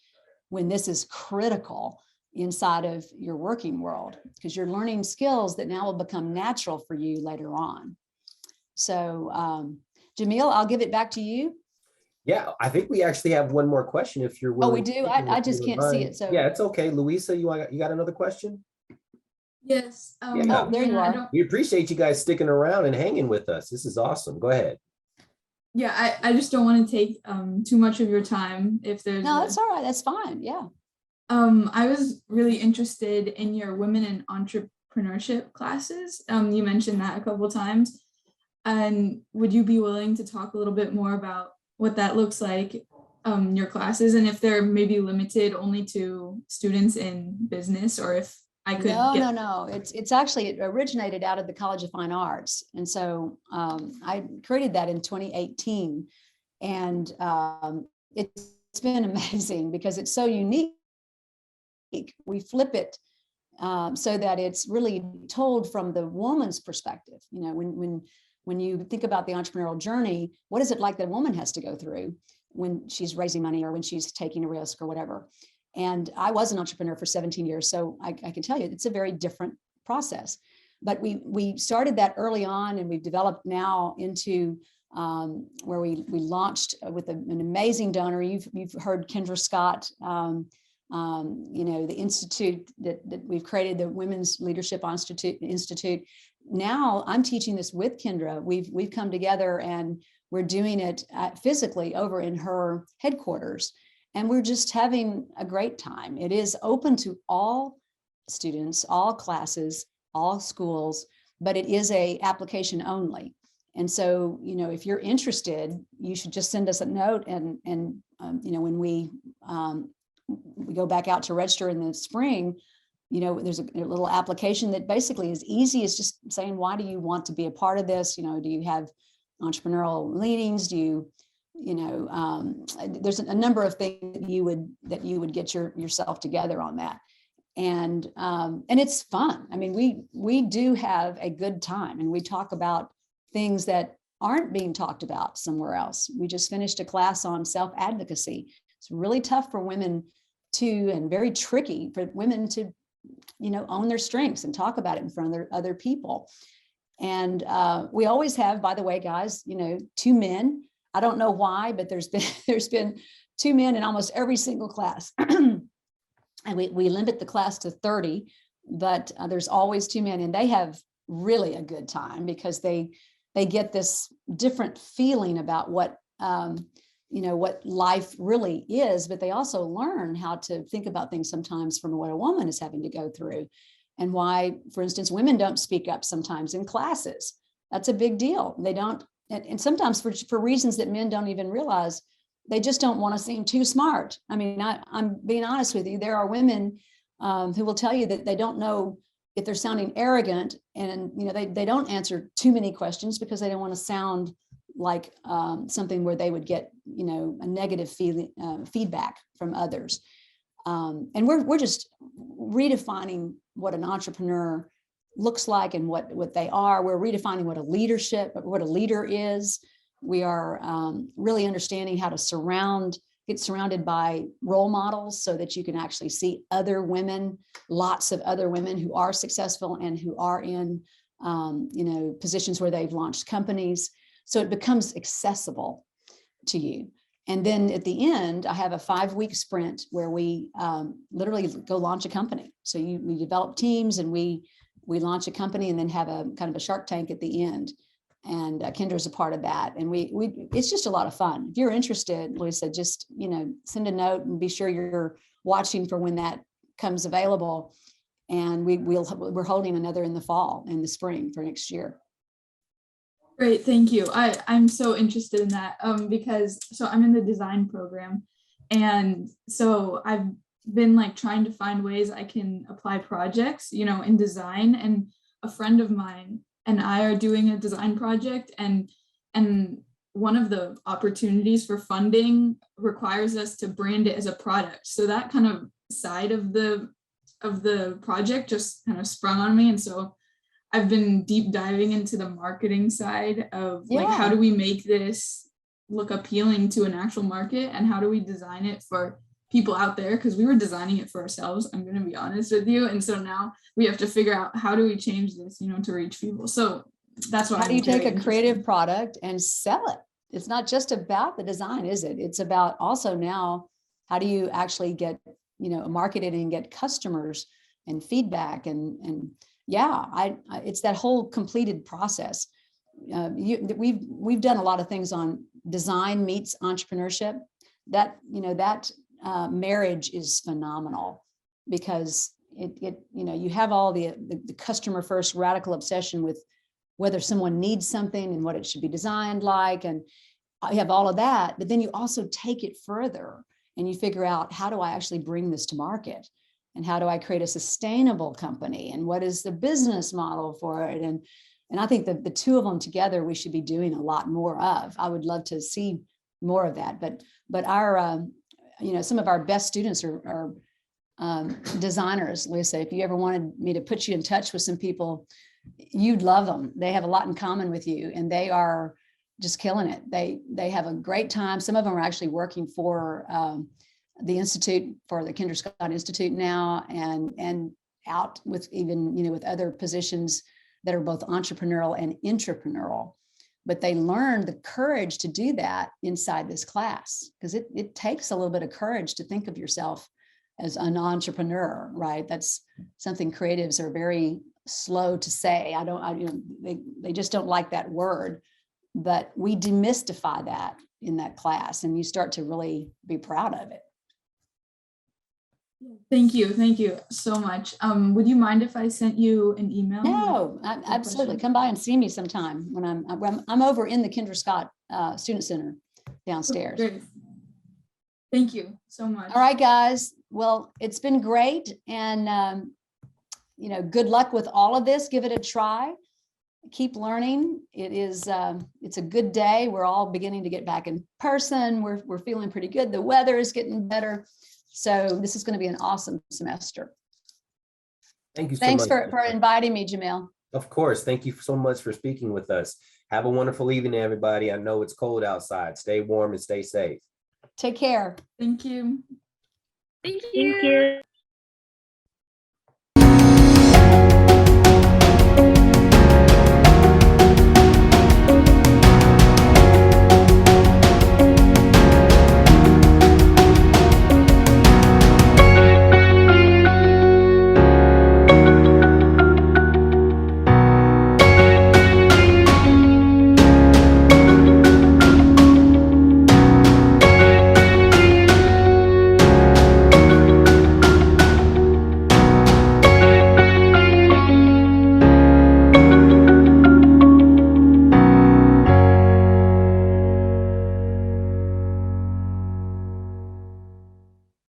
when this is critical inside of your working world, because you're learning skills that now will become natural for you later on. So Jamil, I'll give it back to you. Yeah, I think we actually have one more question if you're willing. Oh, we do? I just can't see it. So yeah, it's okay. Louisa, you got another question? Yes. Yeah. Oh, there you are. We appreciate you guys sticking around and hanging with us. This is awesome. Go ahead. Yeah, I just don't want to take too much of your time. If there's no, that's all right. That's fine. Yeah. I was really interested in your women in entrepreneurship classes. You mentioned that a couple of times. And would you be willing to talk a little bit more about what that looks like your classes, and if they're maybe limited only to students in business, or if I could No. It's actually, it originated out of the College of Fine Arts. And so I created that in 2018. And it's been amazing because it's so unique. We flip it so that it's really told from the woman's perspective. You know, when you think about the entrepreneurial journey, what is it like that a woman has to go through when she's raising money or when she's taking a risk or whatever? And I was an entrepreneur for 17 years, so I can tell you it's a very different process. But we started that early on, and we've developed now into where we launched with an amazing donor. You've heard Kendra Scott, you know, the institute that we've created, the Women's Leadership Institute. Now I'm teaching this with Kendra. We've come together and we're doing it physically over in her headquarters. And we're just having a great time. It is open to all students, all classes, all schools, but it is a application only. And so, you know, if you're interested, you should just send us a note. And you know, when we go back out to register in the spring, you know, there's a little application that basically is easy as just saying, why do you want to be a part of this? You know, do you have entrepreneurial leanings? Do you know, there's a number of things that you would get yourself together on that. And it's fun. I mean, we do have a good time, and we talk about things that aren't being talked about somewhere else. We just finished a class on self-advocacy. It's really tough for women to, and very tricky for women to, you know, own their strengths and talk about it in front of other people. And we always have, by the way, guys, you know, 2 men. I don't know why, but there's been 2 men in almost every single class. And we limit the class to 30, but there's always 2 men, and they have really a good time because they get this different feeling about what, you know, what life really is, but they also learn how to think about things sometimes from what a woman is having to go through, and why, for instance, women don't speak up sometimes in classes. That's a big deal. They don't. And sometimes for reasons that men don't even realize, they just don't want to seem too smart. I mean, I'm being honest with you. There are women who will tell you that they don't know if they're sounding arrogant, and you know, they don't answer too many questions because they don't want to sound like something where they would get, you know, a negative feedback from others. And we're just redefining what an entrepreneur looks like and what they are. We're redefining what a leader is. We are really understanding how to get surrounded by role models so that you can actually see other women, lots of other women who are successful and who are in you know, positions where they've launched companies. So it becomes accessible to you. And then at the end, I have a 5-week sprint where we literally go launch a company. So we develop teams, and we launch a company, and then have a kind of a Shark Tank at the end. And Kendra's a part of that. And it's just a lot of fun. If you're interested, Lisa, just, you know, send a note and be sure you're watching for when that comes available. And we're holding another in the spring for next year. Great, thank you. I'm so interested in that because so I'm in the design program, and so I've been like trying to find ways I can apply projects, you know, in design. And a friend of mine and I are doing a design project, and one of the opportunities for funding requires us to brand it as a product. So that kind of side of the project just kind of sprung on me, and so I've been deep diving into the marketing side of like, how do we make this look appealing to an actual market, and how do we design it for people out there? Because we were designing it for ourselves, I'm going to be honest with you. And so now we have to figure out, how do we change this, you know, to reach people? So that's why. How do you take a creative product and sell it? It's not just about the design, is it? It's about also now, how do you actually get, you know, market it and get customers and feedback and yeah, it's that whole completed process. We've done a lot of things on design meets entrepreneurship. That, you know, that marriage is phenomenal, because it you know, you have all the customer first radical obsession with whether someone needs something and what it should be designed like, and you have all of that, but then you also take it further and you figure out, how do I actually bring this to market? And how do I create a sustainable company? And what is the business model for it? And I think that the two of them together, we should be doing a lot more of. I would love to see more of that. But our, some of our best students are designers. Lisa, if you ever wanted me to put you in touch with some people, you'd love them. They have a lot in common with you, and they are just killing it. They have a great time. Some of them are actually working for the Institute, for the Kendra Scott Institute now, and out with even, with other positions that are both entrepreneurial and intrapreneurial. But they learned the courage to do that inside this class, because it takes a little bit of courage to think of yourself as an entrepreneur, right? That's something creatives are very slow to say. They just don't like that word, but we demystify that in that class, and you start to really be proud of it. Thank you so much. Would you mind if I sent you an email? No, absolutely. Come by and see me sometime when I'm over in the Kendra Scott Student Center downstairs. Great. Thank you so much. All right, guys. Well, it's been great. And, good luck with all of this. Give it a try. Keep learning. It's a good day. We're all beginning to get back in person. We're feeling pretty good. The weather is getting better. So this is going to be an awesome semester. Thank you so Thanks much. for inviting me, Jamil. Of course. Thank you so much for speaking with us. Have a wonderful evening, everybody. I know it's cold outside. Stay warm and stay safe. Take care. Thank you. Thank you.